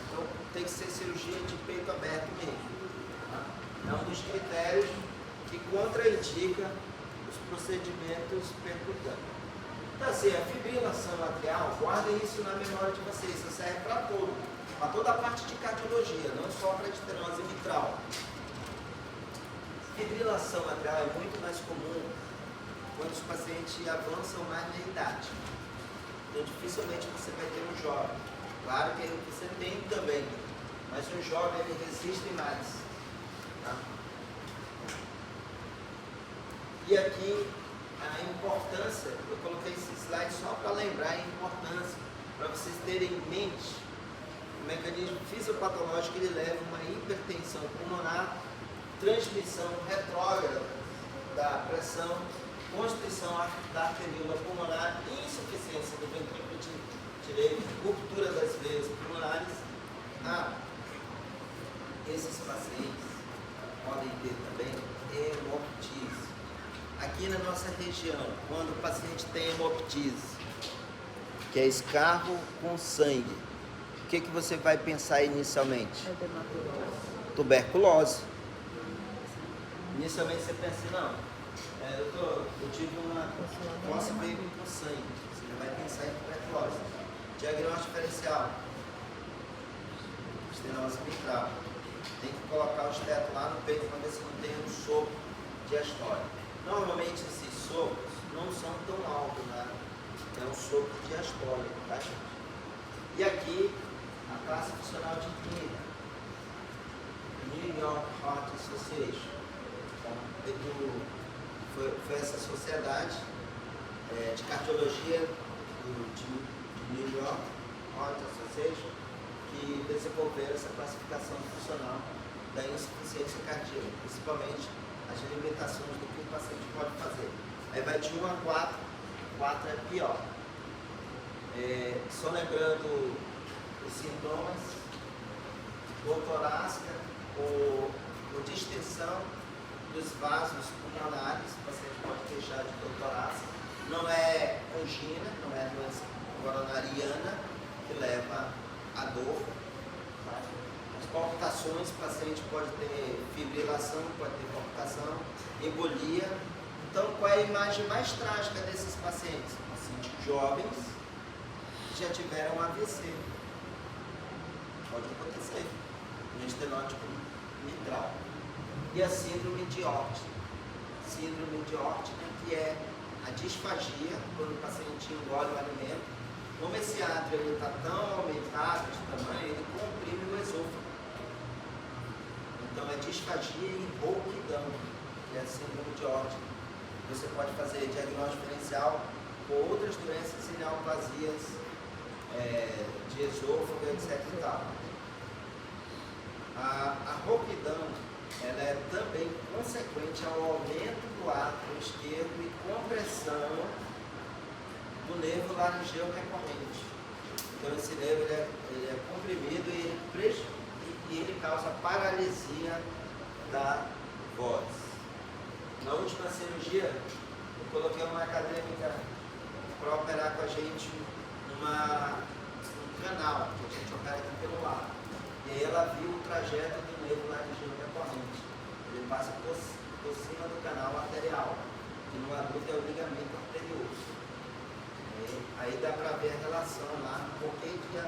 Então, tem que ser cirurgia de peito aberto mesmo. Tá? É um dos critérios que contraindica os procedimentos percutâneos. Então, assim, a fibrilação atrial, guardem isso na memória de vocês, isso serve para tudo, para toda a parte de cardiologia, não só para a estenose mitral. Fibrilação atrial é muito mais comum quando os pacientes avançam mais na idade. Então, dificilmente você vai ter um jovem. Claro que você tem também, mas um jovem ele resiste mais. Tá? E aqui a importância, eu coloquei esse slide só para lembrar a importância, para vocês terem em mente o mecanismo fisiopatológico que ele leva a uma hipertensão pulmonar, transmissão retrógrada da pressão, constrição da arteríola pulmonar, insuficiência do ventrículo direito, ruptura das veias pulmonares. Esses pacientes podem ter também hemoptise. Aqui na nossa região, quando o paciente tem hemoptise, que é escarro com sangue, o que você vai pensar inicialmente? Tuberculose. Inicialmente você pensa, não, eu tive uma fossa veio com sangue, você já vai pensar em tuberculose. Diagnóstico diferencial, estenose mitral. Tem que colocar o esteto lá no peito para ver se não tem um sopro diastólico. Normalmente esses sopros não são tão altos, né? É um sopro diastólico, tá, gente? E aqui, a classe funcional de clínica, New York Heart Association. Então, foi essa sociedade de cardiologia de New York Heart Association que desenvolveram essa classificação funcional da insuficiência cardíaca, principalmente as limitações do que o paciente pode fazer. Aí vai de 1 a 4, 4 é pior. Só lembrando os sintomas, dor torácica ou distensão dos vasos pulmonares, o paciente pode queixar de dor torácica. Não é angina, não é doença coronariana que leva a dor. As palpitações, o paciente pode ter fibrilação, pode ter palpitação, embolia. Então, qual é a imagem mais trágica desses pacientes? Pacientes jovens que já tiveram AVC. Pode acontecer. Um estenótico mitral. E a síndrome de Orton. Síndrome de Orton, que é a disfagia, quando o paciente engole o alimento. Como esse átrio está tão aumentado de tamanho, ele comprime o esôfago. Então é disfagia e rouquidão, que é a síndrome de Orton. Você pode fazer diagnóstico diferencial com outras doenças e neoplasias de esôfago, etc. E tal. A rouquidão, ela é também consequente ao aumento do átrio esquerdo e compressão do nervo laringeu recorrente. Então esse nervo ele é comprimido e ele causa paralisia da voz. Na última cirurgia, eu coloquei uma acadêmica para operar com a gente um canal, que a gente opera aqui pelo lado. E aí ela viu o trajeto do nervo laringeu recorrente. Ele passa por cima do canal arterial, que no adulto é o ligamento arterioso. Aí dá para ver a relação lá, porque tinha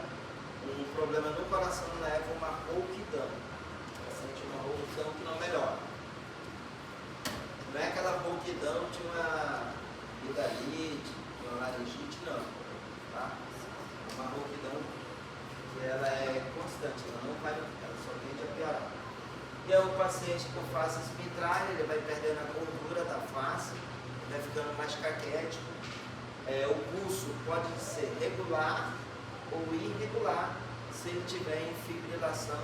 um problema no coração leva uma rouquidão. Ela sente uma rouquidão que não melhora. Não é aquela rouquidão de uma amidalite, de uma laringite, não. Tá? É uma rouquidão que ela é constante, ela não vai, ela só tende a piorar. E aí o paciente com faces mitrais, ele vai perdendo a gordura da face, vai ficando mais caquético. O pulso pode ser regular ou irregular se ele tiver em fibrilação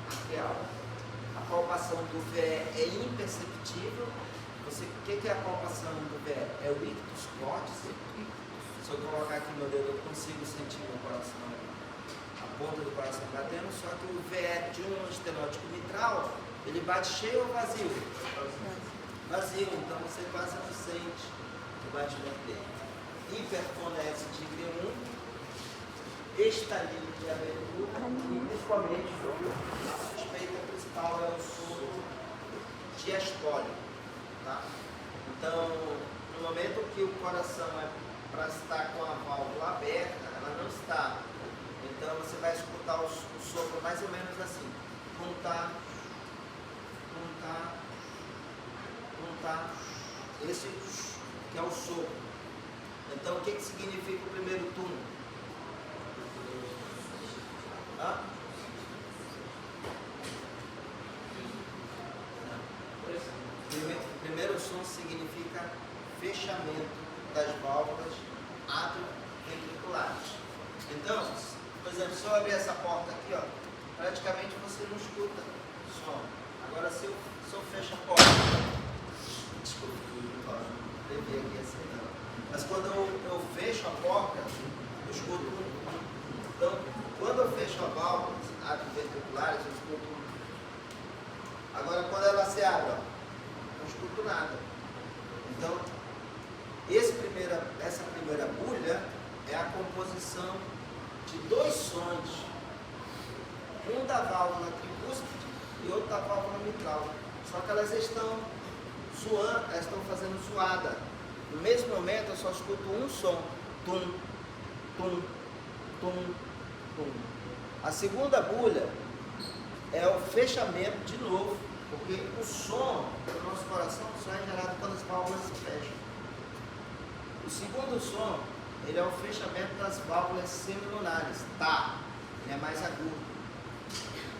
atrial. A palpação do VE é imperceptível. O que é a palpação do VE? É o ictus cortis. Se eu colocar aqui meu dedo, eu consigo sentir meu coração, a ponta do coração batendo, só que o VE de um estenótico mitral, ele bate cheio ou vazio? Vazio, então você quase não sente o batimento dele. Hiperfonese de G1, estalia de abertura e principalmente a suspeita principal é o soro diastólico. Tá? Então, no momento que o coração é para estar com a válvula aberta, ela não está. Então você vai escutar o sopro mais ou menos assim. Contar. Esse que é o sopro. Então, o que significa o primeiro turno? Primeiro som significa fechamento das válvulas atrioventriculares. Então, por exemplo, se eu abrir essa porta aqui, ó, praticamente você não escuta som. Agora, se eu fecho a porta, desculpa, não devia aqui assim não. Mas quando eu fecho a porta, eu escuto. Então, quando eu fecho a válvula atrioventriculares, eu escuto. Agora, quando ela se abre, ó, não escuto nada. Então, essa primeira bulha é a composição de dois sons, um da válvula tricúspide e outro da válvula mitral. Só que elas estão zoando, elas estão fazendo zoada. No mesmo momento eu só escuto um som, tum, tum, tum, tum. A segunda bulha é o fechamento de novo, porque o som do nosso coração só é gerado quando as válvulas se fecham. O segundo som, ele é o fechamento das válvulas semilunares, tá? Ele é mais agudo.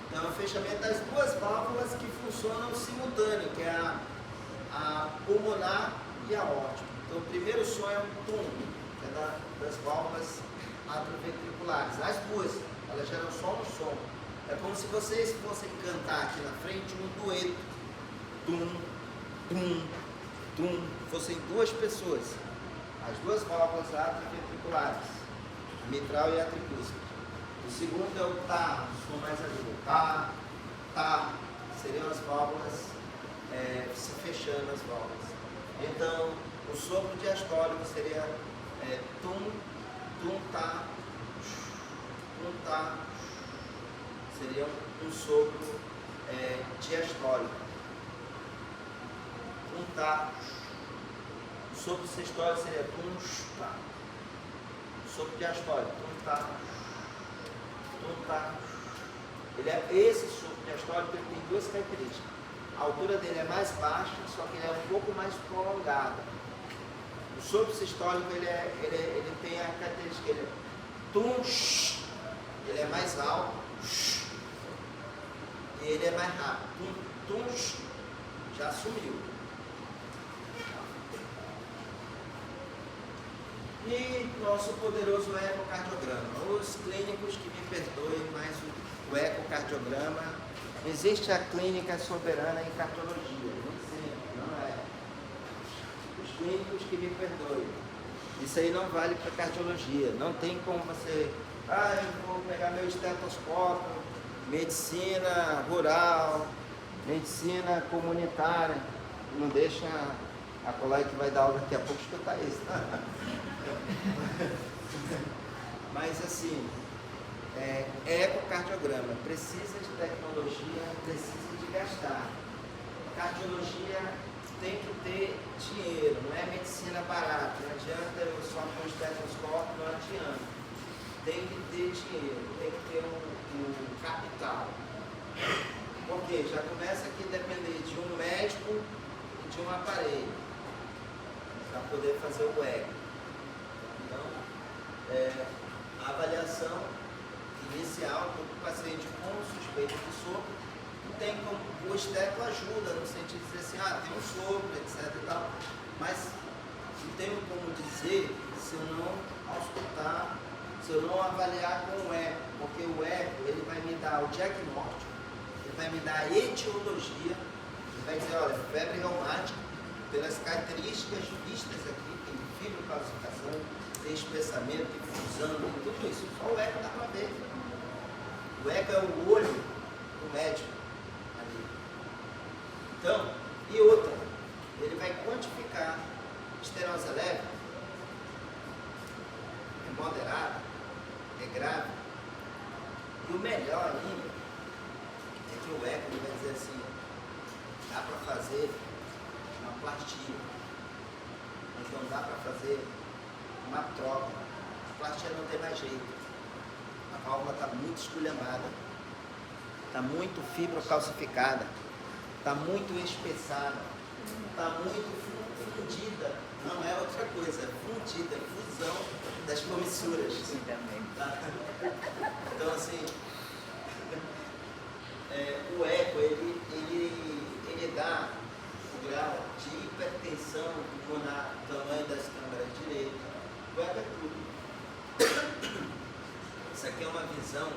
Então é o fechamento das duas válvulas que funcionam simultâneo, que é a pulmonar e a aórtica. Então o primeiro som é um tum, que é das válvulas atrioventriculares. As duas, elas geram só um som. É como se vocês fossem cantar aqui na frente um dueto. Tum, tum, tum. Fossem duas pessoas. As duas válvulas atrioventriculares, a mitral e a tricúspide. O segundo é o tá, o som mais agudo. Tá, tá. Seriam as válvulas se fechando as válvulas. Então, o sopro diastólico seria tum, tum, tá, tum, tá. Seria um sopro diastólico. Tum, tá. O sopro sistólico seria tum, tá. O sopro diastólico, tum, tá, tum, tá. Esse sopro diastólico ele tem duas características. A altura dele é mais baixa, só que ele é um pouco mais prolongado. O sopro sistólico ele tem a característica, ele é tum, ele é mais alto, e ele é mais rápido. Tum, tum, já sumiu. E nosso poderoso ecocardiograma. Os clínicos que me perdoem, mas o ecocardiograma existe a clínica soberana em cardiologia, nem sempre, não é. Os clínicos que me perdoem. Isso aí não vale para cardiologia. Não tem como você, eu vou pegar meu estetoscópio, medicina rural, medicina comunitária. Não deixa a colega que vai dar aula daqui a pouco escutar isso. Mas assim, ecocardiograma precisa de tecnologia, precisa de gastar. Cardiologia tem que ter dinheiro, não é medicina barata, não adianta eu só com o estetoscópio, não adianta. Tem que ter dinheiro, tem que ter um capital. Porque já começa aqui a depender de um médico e de um aparelho para poder fazer o eco. Então, a avaliação inicial do paciente com suspeita de sopro, tem como, o esteto ajuda no sentido de dizer assim, tem um sopro, etc e tal, mas não tenho como dizer se eu não auscultar, se eu não avaliar com o eco, porque o eco ele vai me dar o diagnóstico, ele vai me dar a etiologia, ele vai dizer, olha, febre reumática, pelas características vistas aqui, tem fibrocalcificação, tem espessamento, tem fusão, tem tudo isso, só o eco dá para ver. O eco é o olho do médico ali. Então, e outra, ele vai quantificar estenose leve, é moderada, é grave. E o melhor ainda é que o eco ele vai dizer assim, dá para fazer uma plastia, então dá para fazer uma troca. A plastia não tem mais jeito. A válvula está muito esculhambada, está muito fibrocalcificada, está muito espessada, está muito fundida. Não é outra coisa, fundida, fusão das comissuras. Tá? Então assim, o eco ele dá o grau de hipertensão pulmonar, tamanho das câmaras direitas. O eco é tudo. Isso aqui é uma visão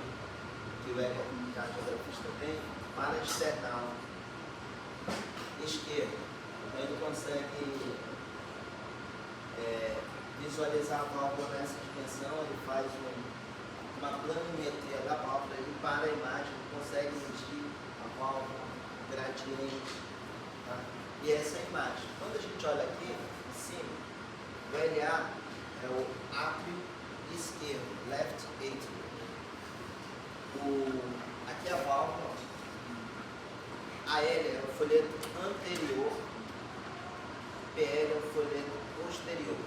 que o ecocardiografista tem para external esquerdo. Então ele consegue visualizar a válvula nessa dimensão, ele faz uma planimetria da válvula, ele para a imagem, consegue medir a válvula, gradiente. Tá? E essa é a imagem. Quando a gente olha aqui em cima, o LA é o átrio esquerdo, left atrium. Aqui a válvula, a L é o folheto anterior, PL é o folheto posterior.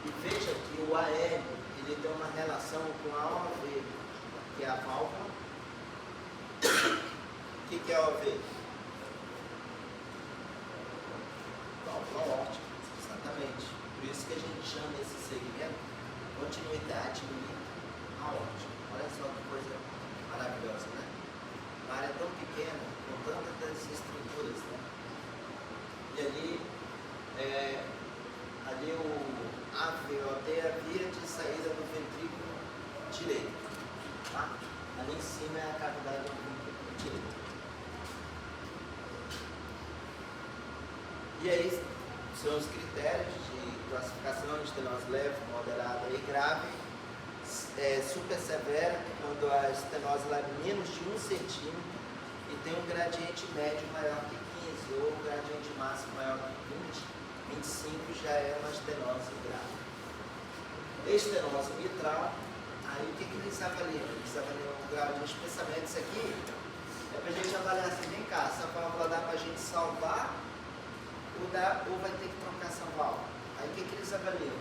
E veja que o AL ele tem uma relação com a OAV, que é a válvula. O que é a OAV? Válvula aórtica, exatamente. Por isso que a gente chama esse segmento continuidade aórtica. Olha só que coisa maravilhosa, né? Uma área tão pequena, com tantas estruturas, né? E ali o AVOT é a via de saída do ventrículo direito. Tá? Ali em cima é a cavidade do ventrículo direito. E aí são os critérios de classificação de estenose leve, moderada e grave. Super severa, quando a estenose lá é menos de 1 centímetro e tem um gradiente médio maior que 15 ou um gradiente máximo maior que 20, 25 já é uma estenose grave. Estenose mitral, aí o que eles avaliam? Eles avaliam o grau de espessamento. Isso aqui é para a gente avaliar assim, vem cá, essa válvula dá para a gente salvar ou vai ter que trocar essa válvula? Aí o que eles avaliam?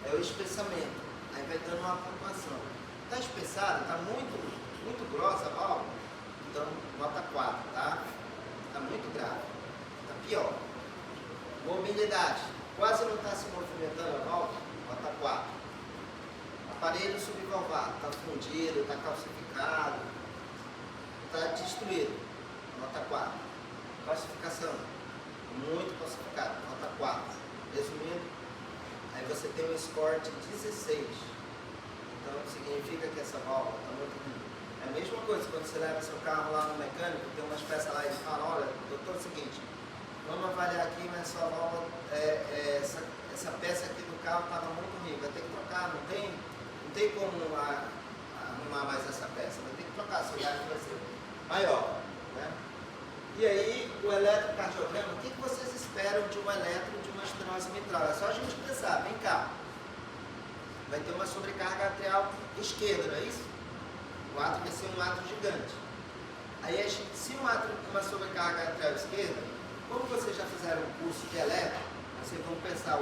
É o espessamento. Aí vai dando uma pontuação. Está espessada, está muito grossa a válvula, então nota 4, tá? Está muito grave, está pior. Mobilidade, quase não está se movimentando a válvula, nota 4. Aparelho subvalvar, está fundido, está calcificado, está destruído, nota 4. Calcificação, muito calcificado, nota 4. Resumindo, aí você tem um score de 16. Então significa que essa válvula está muito ruim. É a mesma coisa quando quando você leva seu carro lá no mecânico, tem umas peças lá e ele fala, olha, doutor, é o seguinte, vamos avaliar aqui, mas só essa peça aqui do carro estava muito ruim, vai ter que trocar, não tem como arrumar mais essa peça, vai ter que trocar, seu gasto vai ser maior. Né? E aí, o eletrocardiograma, o que vocês esperam de um eletro de uma estenose mitral? É só a gente pensar, vem cá, vai ter uma sobrecarga atrial esquerda, não é isso? O átrio vai ser um átrio gigante. Aí, se uma sobrecarga atrial esquerda, como vocês já fizeram um curso de eletro, vocês vão pensar,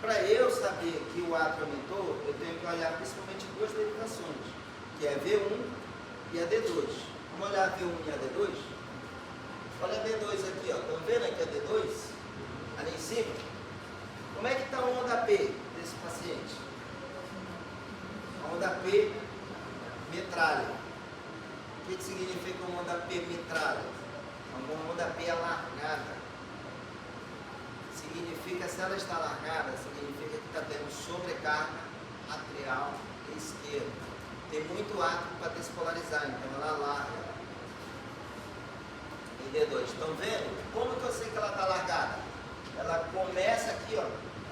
para eu saber que o átrio aumentou, eu tenho que olhar principalmente duas derivações, que é a V1 e a D2. Vamos olhar a V1 e a D2? Olha a D2 aqui, ó. Estão vendo aqui a D2? Ali em cima? Como é que está a onda P desse paciente? A onda P mitrália. O que significa uma onda P mitrália? Uma onda P alargada. Significa, se ela está alargada, significa que está tendo sobrecarga atrial esquerda. Tem muito átrio para despolarizar, então ela alarga. Em D2, estão vendo? Como que eu sei que ela está alargada? Ela começa aqui, ó.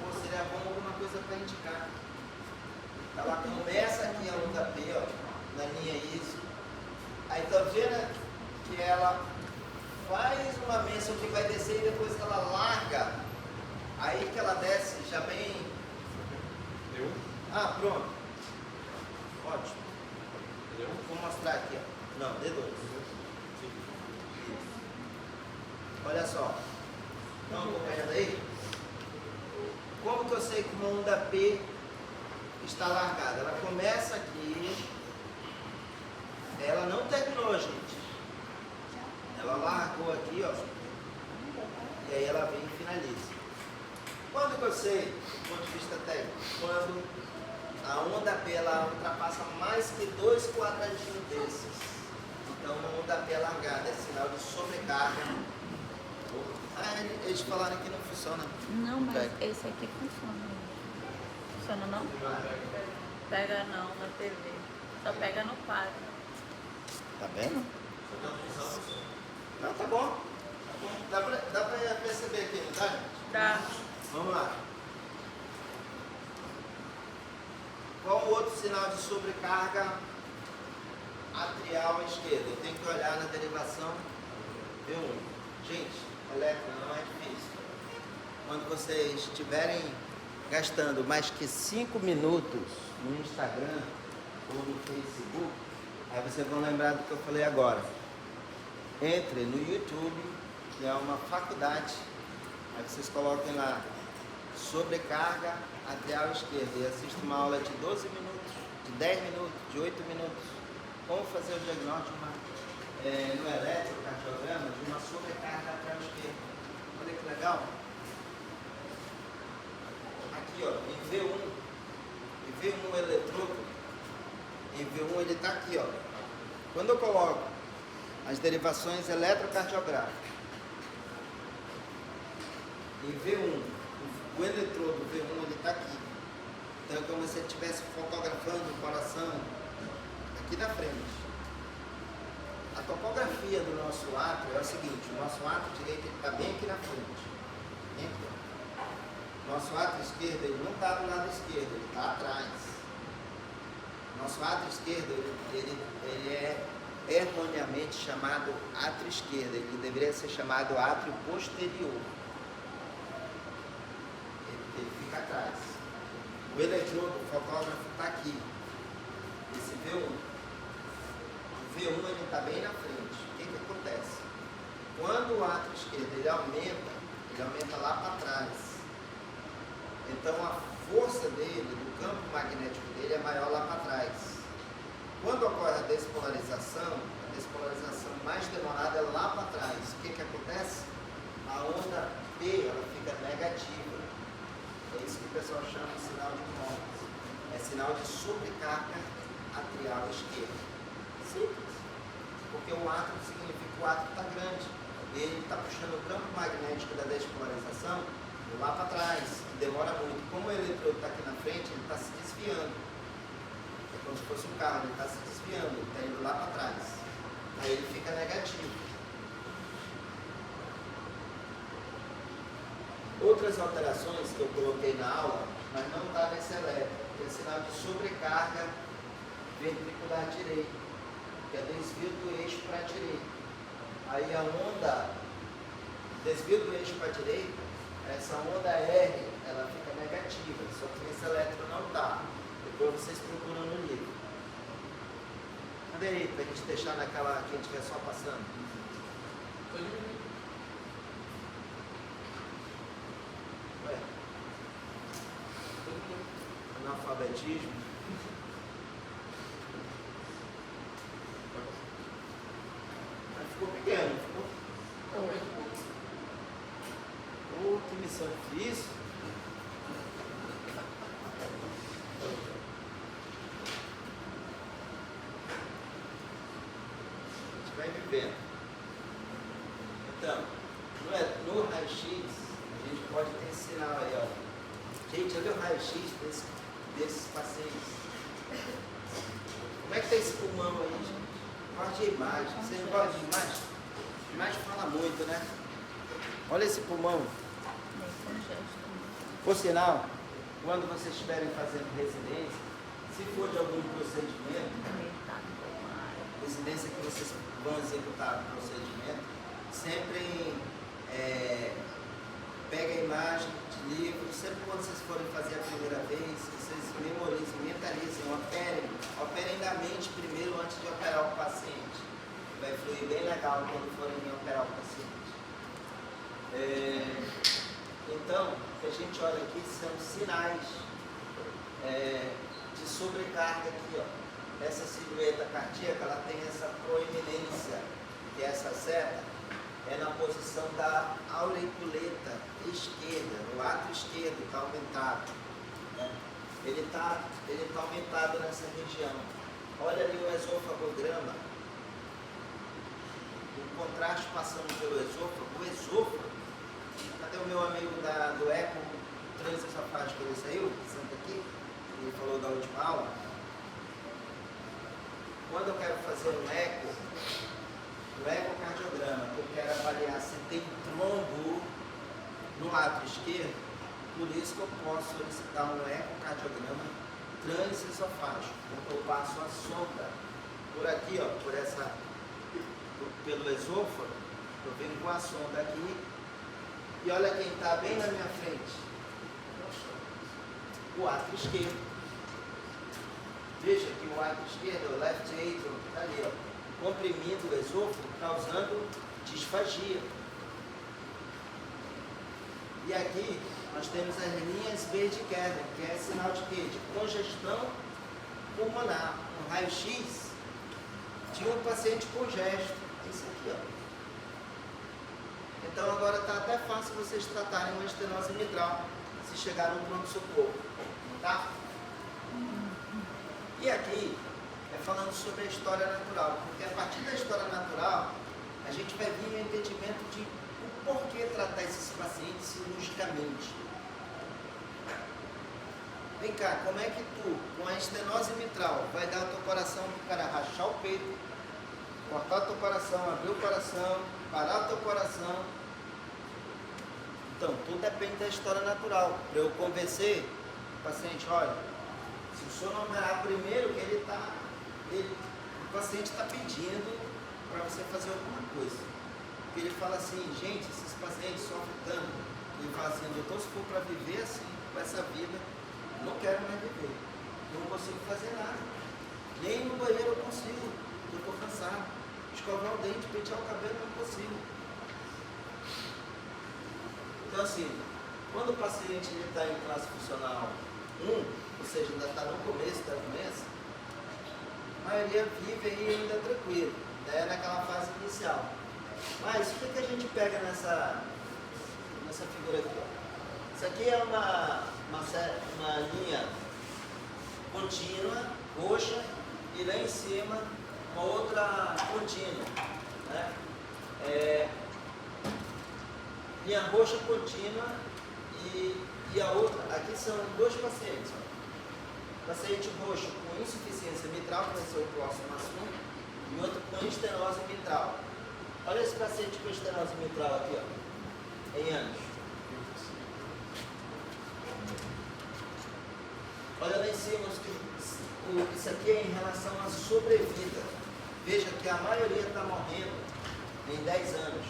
Ou seja, vamos alguma coisa para indicar. Ela começa aqui a onda P, ó, na linha ISO. Aí está vendo que ela faz uma menção que vai descer e depois que ela larga, aí que ela desce já bem. Deu? Ah, pronto. Ótimo. Deu? Vou mostrar aqui, ó. Não, D2. Olha só. Estão acompanhando aí? Como que eu sei que uma onda P está largada? Ela começa aqui. Ela não terminou, gente. Ela largou aqui, ó. E aí ela vem e finaliza. Quando que eu sei, do ponto de vista técnico? Quando a onda P ela ultrapassa mais que 2 quadradinhos desses. Então uma onda P largada é sinal de sobrecarga. Eles falaram que não funciona. Não, mas esse aqui funciona. Funciona não? Pega não na TV. Só pega no quadro. Tá vendo? Não, tá bom. Dá pra perceber aqui, não dá? Tá. Vamos lá. Qual o outro sinal de sobrecarga atrial à esquerda? Eu tenho que olhar na derivação V1. Gente, eletro não é difícil. Quando vocês estiverem gastando mais que 5 minutos no Instagram ou no Facebook, aí vocês vão lembrar do que eu falei agora. Entre no YouTube, que é uma faculdade, aí vocês coloquem lá sobrecarga atrial esquerda e assistam uma aula de 12 minutos, de 10 minutos, de 8 minutos. Como fazer o diagnóstico no eletrocardiograma de uma sobrecarga atrial esquerda. Olha que legal. Aqui, ó, em V1 o eletrodo, em V1 ele está aqui, ó. Quando eu coloco as derivações eletrocardiográficas, em V1, o eletrodo V1 ele está aqui. Então é como se ele estivesse fotografando o coração aqui na frente. A topografia do nosso átrio é o seguinte: o nosso átrio direito está bem aqui na frente. Bem aqui. Nosso átrio esquerdo ele não está do lado esquerdo, ele está atrás. Nosso átrio esquerdo ele é erroneamente chamado átrio esquerdo, ele deveria ser chamado átrio posterior. Ele fica atrás. O eletrodo, o fotógrafo está aqui. Esse V1. O V1 ele está bem na frente. O que acontece? Quando o átrio esquerdo ele aumenta lá para trás. Então a força dele, do campo magnético dele é maior lá para trás. Quando ocorre a despolarização mais demorada é lá para trás. O que acontece? A onda P ela fica negativa. É isso que o pessoal chama de sinal de Morse. É sinal de sobrecarga atrial esquerda. Simples. Porque o átrio significa que o átrio está grande. Ele está puxando o campo magnético da despolarização lá para trás. Demora muito. Como o eletrodo está aqui na frente, ele está se desviando. É como se fosse um carro, ele está se desviando, ele está indo lá para trás. Aí ele fica negativo. Outras alterações que eu coloquei na aula, mas não está nesse elétrico, que é sinal de sobrecarga ventricular direito, que é desvio do eixo para a direita. Aí a onda, desvio do eixo para a direita, essa onda R, ela fica negativa, só que nesse elétrico não está. Depois vocês procuram no livro. Cadê aí, para a gente deixar naquela que a gente vai só passando? Ué? Analfabetismo. Mas ficou pequeno, ficou? Oh, que missão difícil. A gente vai vivendo. Então, no raio-x, a gente pode ter esse sinal aí, ó. Gente, olha o raio-x desses pacientes. Como é que tá esse pulmão aí, gente? Gosto de imagem. Vocês não gostam de imagem? Imagem fala muito, né? Olha esse pulmão. Por sinal, quando vocês estiverem fazendo residência, se for de algum procedimento, residência que vocês vão executar o procedimento, sempre pega a imagem de livro, sempre quando vocês forem fazer a primeira vez, vocês memorizem, mentalizem, operem na mente primeiro antes de operar o paciente. Vai fluir bem legal quando forem operar o paciente. Então, o que a gente olha aqui são sinais de sobrecarga aqui, ó. Essa silhueta cardíaca, ela tem essa proeminência, que é essa seta, é na posição da auriculeta esquerda, o átrio esquerdo está aumentado. Né? Ele está aumentado nessa região. Olha ali o esofagograma, o contraste passando pelo esôfago. O esôfago, cadê o meu amigo do eco transesofágico? Ele saiu? Senta aqui, ele falou da última aula. Quando eu quero fazer um ecocardiograma, eu quero avaliar se tem trombo no lado esquerdo, por isso que eu posso solicitar um ecocardiograma transesofágico, porque eu passo a sonda por aqui, ó, pelo esôfago, eu venho com a sonda aqui, e olha quem está bem na minha frente, o átrio esquerdo. Veja que o átrio esquerdo, o left atrium, está ali, ó, comprimindo o esôfago, causando disfagia. E aqui nós temos as linhas Berdy-Kernel, que é sinal de quê? De congestão pulmonar. No raio-x, tinha um paciente congesto. Isso aqui, ó. Então agora está até fácil vocês tratarem uma estenose mitral, se chegar no pronto-socorro. Tá? E aqui é falando sobre a história natural, porque a partir da história natural a gente vai vir ao entendimento de o porquê tratar esses pacientes cirurgicamente. Vem cá, como é que tu, com a estenose mitral, vai dar o teu coração para o cara rachar o peito, cortar o teu coração, abrir o coração, parar o teu coração? Então, tudo depende da história natural. Para eu convencer o paciente, olha, se o senhor não operar primeiro, o paciente está pedindo para você fazer alguma coisa. Porque ele fala assim, gente, esses pacientes sofrem tanto. Ele fala assim, doutor, se for para viver assim, com essa vida, não quero mais viver. Eu não consigo fazer nada. Nem no banheiro eu consigo, eu estou cansado. Escovar o dente, pentear o cabelo, não consigo. Então assim, quando o paciente está em classe funcional 1, ou seja, ainda está no começo da doença, a maioria vive aí ainda tranquilo, né, naquela fase inicial. Mas o que a gente pega nessa figura aqui? Ó? Isso aqui é uma linha contínua, roxa, e lá em cima uma outra contínua. Né? Linha roxa contínua e a outra, aqui são dois pacientes. Ó. Paciente roxo com insuficiência mitral, que vai ser o próximo assunto, e outro com estenose mitral. Olha esse paciente com estenose mitral aqui, ó, em anos. Olha lá em cima, isso aqui é em relação à sobrevida. Veja que a maioria está morrendo em 10 anos.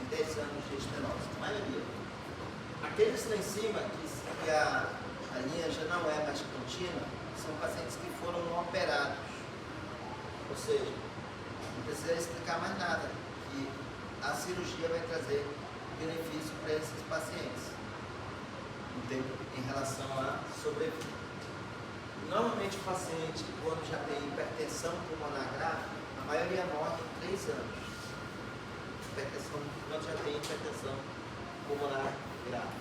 Em 10 anos de estenose, a maioria. Aqueles lá em cima, que a linha já não é mais contínua, são pacientes que foram operados. Ou seja, não precisa explicar mais nada. E a cirurgia vai trazer benefício para esses pacientes. Em relação à sobrevida. Normalmente o paciente, quando já tem hipertensão pulmonar grave, a maioria morre em 3 anos. Quando já tem hipertensão pulmonar grave.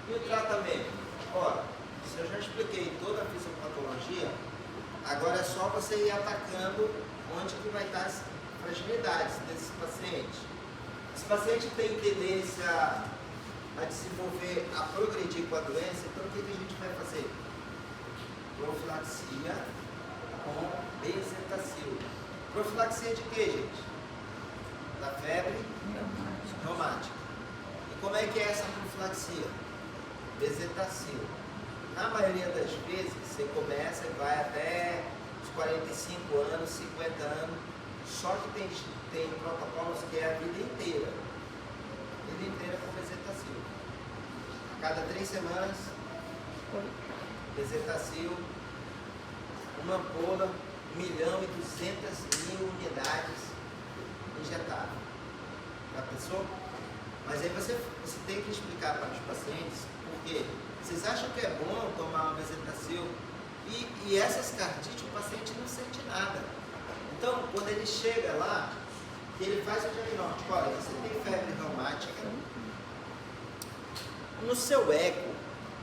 E o tratamento? Ora, se eu já expliquei toda a fisiopatologia, agora é só você ir atacando onde que vai estar as fragilidades desse paciente. Esse paciente tem tendência a desenvolver, a progredir com a doença, então o que a gente vai fazer? Profilaxia com bezetacil. Profilaxia de quê, gente? Da febre reumática. E como é que é essa profilaxia? Bezetacil. Na maioria das vezes, você começa e vai até os 45 anos, 50 anos, só que tem protocolos que é a vida inteira. A vida inteira com bezetacil. A cada 3 semanas, bezetacil, uma ampola, 1.200.000 unidades injetáveis. Já pensou? Mas aí você tem que explicar para os pacientes por quê. Vocês acham que é bom tomar uma bezetacil e essas cardites o paciente não sente nada. Então, quando ele chega lá, ele faz o diagnóstico. Olha, você tem febre reumática. No seu eco,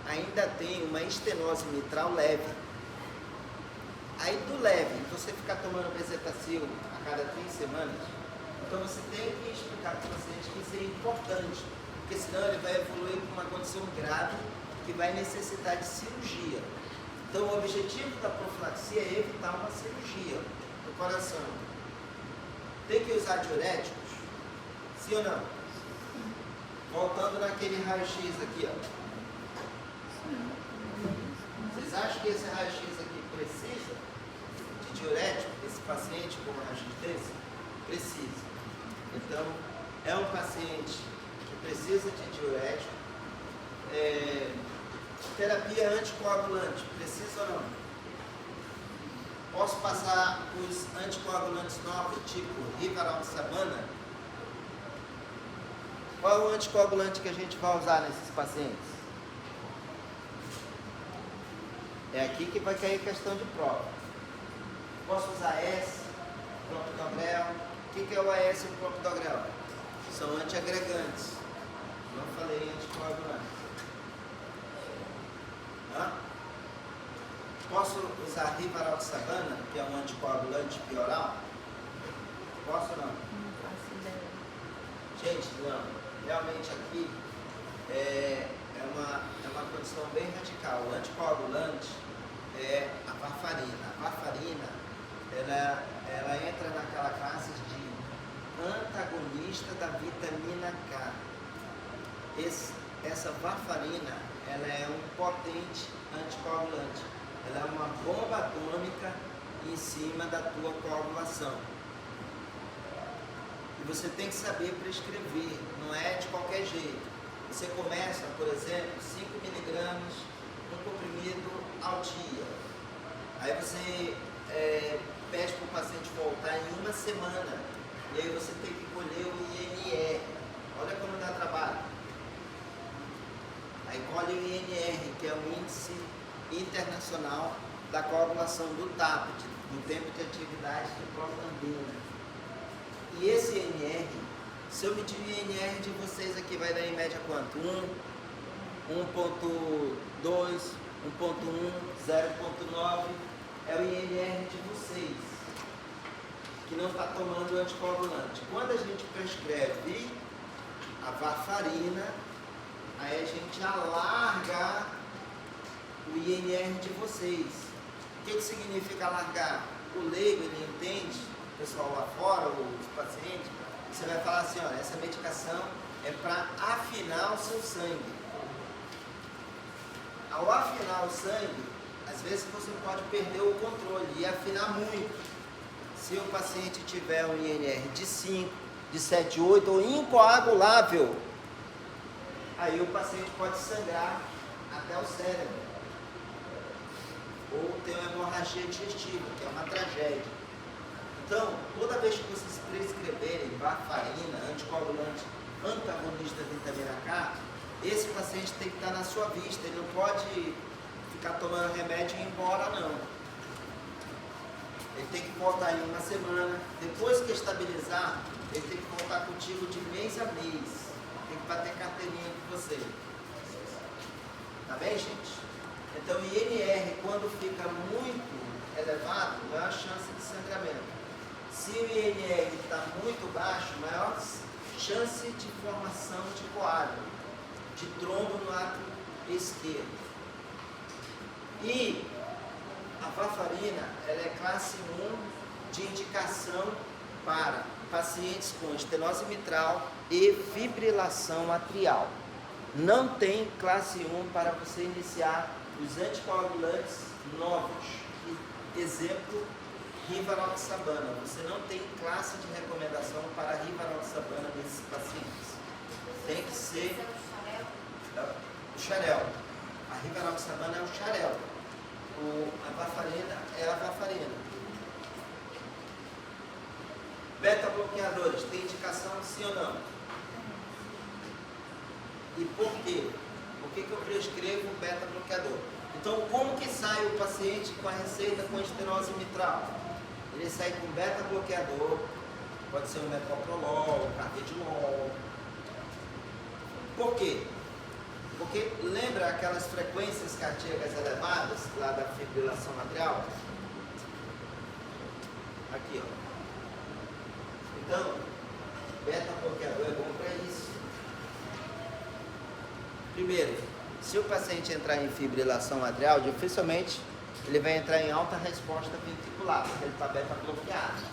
ainda tem uma estenose mitral leve. Aí do leve, você ficar tomando bezetacil a cada 3 semanas, então você tem que explicar para o paciente que isso é importante, porque senão ele vai evoluir para uma condição grave que vai necessitar de cirurgia. Então o objetivo da profilaxia é evitar uma cirurgia do coração. Tem que usar diuréticos? Sim ou não? Voltando naquele raio-x aqui, ó. Vocês acham que esse raio-x aqui precisa de diurético? Esse paciente com um raio-x desse? Precisa. Então, é um paciente que precisa de diurético. Terapia anticoagulante, precisa ou não? Posso passar os anticoagulantes novos, tipo rivaroxabana? Qual é o anticoagulante que a gente vai usar nesses pacientes? É aqui que vai cair questão de prova. Posso usar S, clopidogrel? O que é o AS e o clopidogrel? São antiagregantes. Não falei anticoagulantes. Posso usar rivaroxabana, que é um anticoagulante bioral? Posso ou não? Não faço ideia. Gente, não. Realmente aqui é uma condição bem radical. O anticoagulante é a varfarina. A varfarina, ela entra naquela classe de antagonista da vitamina K. Essa varfarina, ela é um potente anticoagulante. Ela é uma bomba atômica em cima da tua coagulação. E você tem que saber prescrever, não é de qualquer jeito. Você começa, por exemplo, 5 miligramas, um comprimido ao dia. Aí você pede para o paciente voltar em 1 semana. E aí você tem que colher o INR. Olha como dá trabalho. Aí colhe o INR, que é o Índice Internacional da Coagulação do TAP, do tempo de atividade de prostaglandina. E esse INR, se eu medir o INR de vocês aqui, vai dar em média quanto? 1, 1.2, 1.1, 0.9 é o INR de vocês, que não está tomando anticoagulante. Quando a gente prescreve a varfarina, aí a gente alarga o INR de vocês. que significa alargar? O leigo, ele entende, o pessoal lá fora, os pacientes, você vai falar assim, olha, essa medicação é para afinar o seu sangue. Ao afinar o sangue, às vezes você pode perder o controle e afinar muito. Se o paciente tiver um INR de 5, de 7, 8 ou incoagulável, aí o paciente pode sangrar até o cérebro. Ou ter uma hemorragia digestiva, que é uma tragédia. Então, toda vez que vocês prescreverem varfarina, anticoagulante, antagonista da vitamina K, esse paciente tem que estar na sua vista, ele não pode ficar tomando remédio e ir embora, não. Ele tem que voltar em uma semana, depois que estabilizar, ele tem que voltar contigo de mês a mês, tem que bater carteirinha com você. Tá bem, gente? Então, o INR, quando fica muito elevado, maior chance de sangramento. Se o INR está muito baixo, maior chance de formação de coágulo, de trombo no lado esquerdo. E a varfarina, ela é classe 1 de indicação para pacientes com estenose mitral e fibrilação atrial. Não tem classe 1 para você iniciar os anticoagulantes novos. Exemplo, rivaroxabana. Você não tem classe de recomendação para rivaroxabana nesses pacientes. Tem que ser o xarel. A rivaroxabana é o xarel. A varfarina é a varfarina. Beta-bloqueadores, tem indicação sim ou não? E por quê? Por que eu prescrevo o beta-bloqueador? Então, como que sai o paciente com a receita com estenose mitral? Ele sai com beta-bloqueador, pode ser um metoprolol, carvedilol. Por quê? Porque lembra aquelas frequências cardíacas elevadas lá da fibrilação atrial? Aqui, ó. Então, beta-bloqueador é bom para isso. Primeiro, se o paciente entrar em fibrilação atrial, dificilmente ele vai entrar em alta resposta ventricular, porque ele está beta-bloqueado.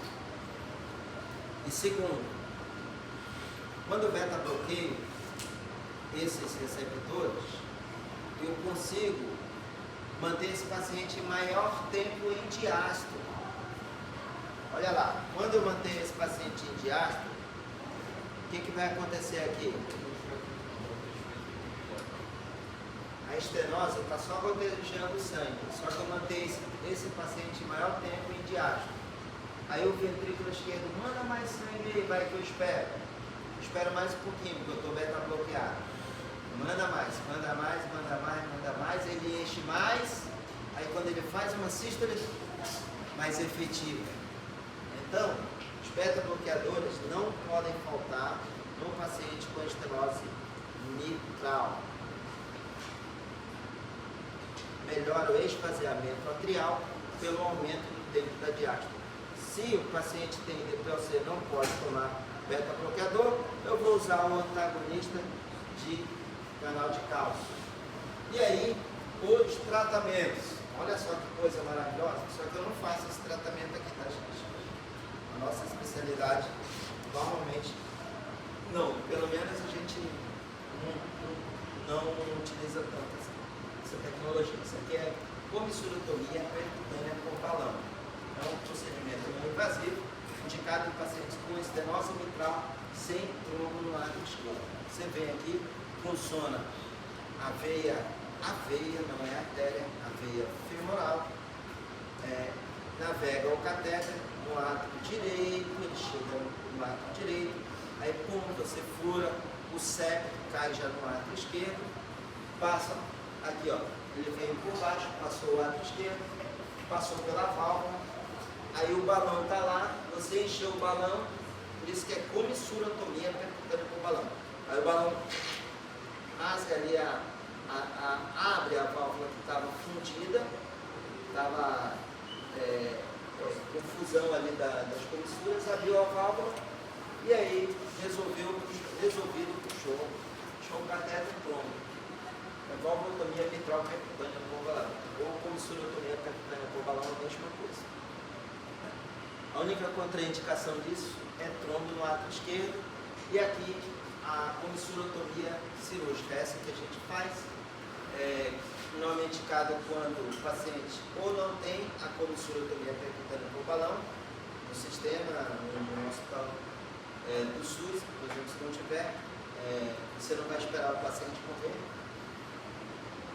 E segundo, quando o beta-bloqueio esses receptores, eu consigo manter esse paciente maior tempo em diástole. Olha lá, quando eu mantenho esse paciente em diástole, o que vai acontecer aqui? A estenose está só gotejando sangue, só que eu mantenho esse paciente maior tempo em diástole. Aí o ventrículo esquerdo manda mais sangue aí, vai que eu espero. Espero mais um pouquinho, porque eu estou beta bloqueado. Manda mais, manda mais, manda mais, manda mais, ele enche mais. Aí quando ele faz uma sístole mais efetiva. Então, os beta-bloqueadores não podem faltar no paciente com estenose mitral. Melhora o esvaziamento atrial pelo aumento do tempo da diástole. Se o paciente tem DPOC e não pode tomar beta-bloqueador, eu vou usar um antagonista de canal de cálcio. E aí, os tratamentos. Olha só que coisa maravilhosa. Só que eu não faço esse tratamento aqui, tá, gente? A nossa especialidade, normalmente, não. Pelo menos a gente não utiliza tanto essa tecnologia. Isso aqui é comissurotomia percutânea por balão. É um procedimento não invasivo, indicado em pacientes com estenose mitral sem trombo no lado esquerdo. Você vem aqui, funciona a veia, não é artéria, a veia femoral, navega o catéter no lado direito, ele chega no lado direito, aí pum, você fura, o septo cai já no lado esquerdo, passa aqui, ó, ele veio por baixo, passou o lado esquerdo, passou pela válvula, aí o balão está lá, você encheu o balão, por isso que é comissurotomia percutânea por balão. Aí o balão rasga ali, abre a válvula que estava fundida, estava confusão ali das comissuras, abriu a válvula e aí resolvido, puxou o catéter e trombo. valvotomia mitral percutânea por balão, ou comissurotomia percutânea por balão, é a mesma coisa. A única contraindicação disso é trombo no ato esquerdo, e aqui a comissurotomia cirúrgica, essa que a gente faz, não é indicada quando o paciente ou não tem a comissurotomia percutânea por balão no sistema, no hospital do SUS, por exemplo, se não tiver, você não vai esperar o paciente morrer.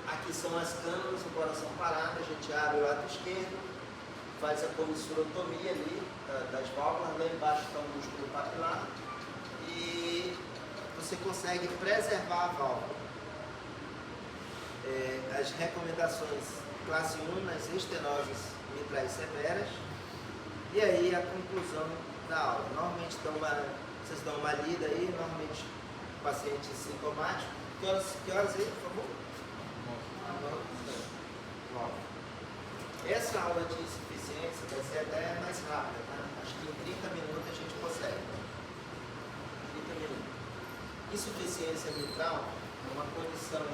Aqui são as cânulas, o coração parado, a gente abre o ato esquerdo, faz a comissurotomia ali das válvulas, lá embaixo está o músculo papilar e você consegue preservar a válvula. As recomendações classe 1 nas estenoses mitrais severas e aí a conclusão da aula. Normalmente vocês dão uma lida aí, normalmente o paciente sintomático. Que horas aí, por favor? Essa aula de insuficiência vai ser até mais rápida, tá? Acho que em 30 minutos a gente consegue. 30 minutos. Insuficiência mitral é uma condição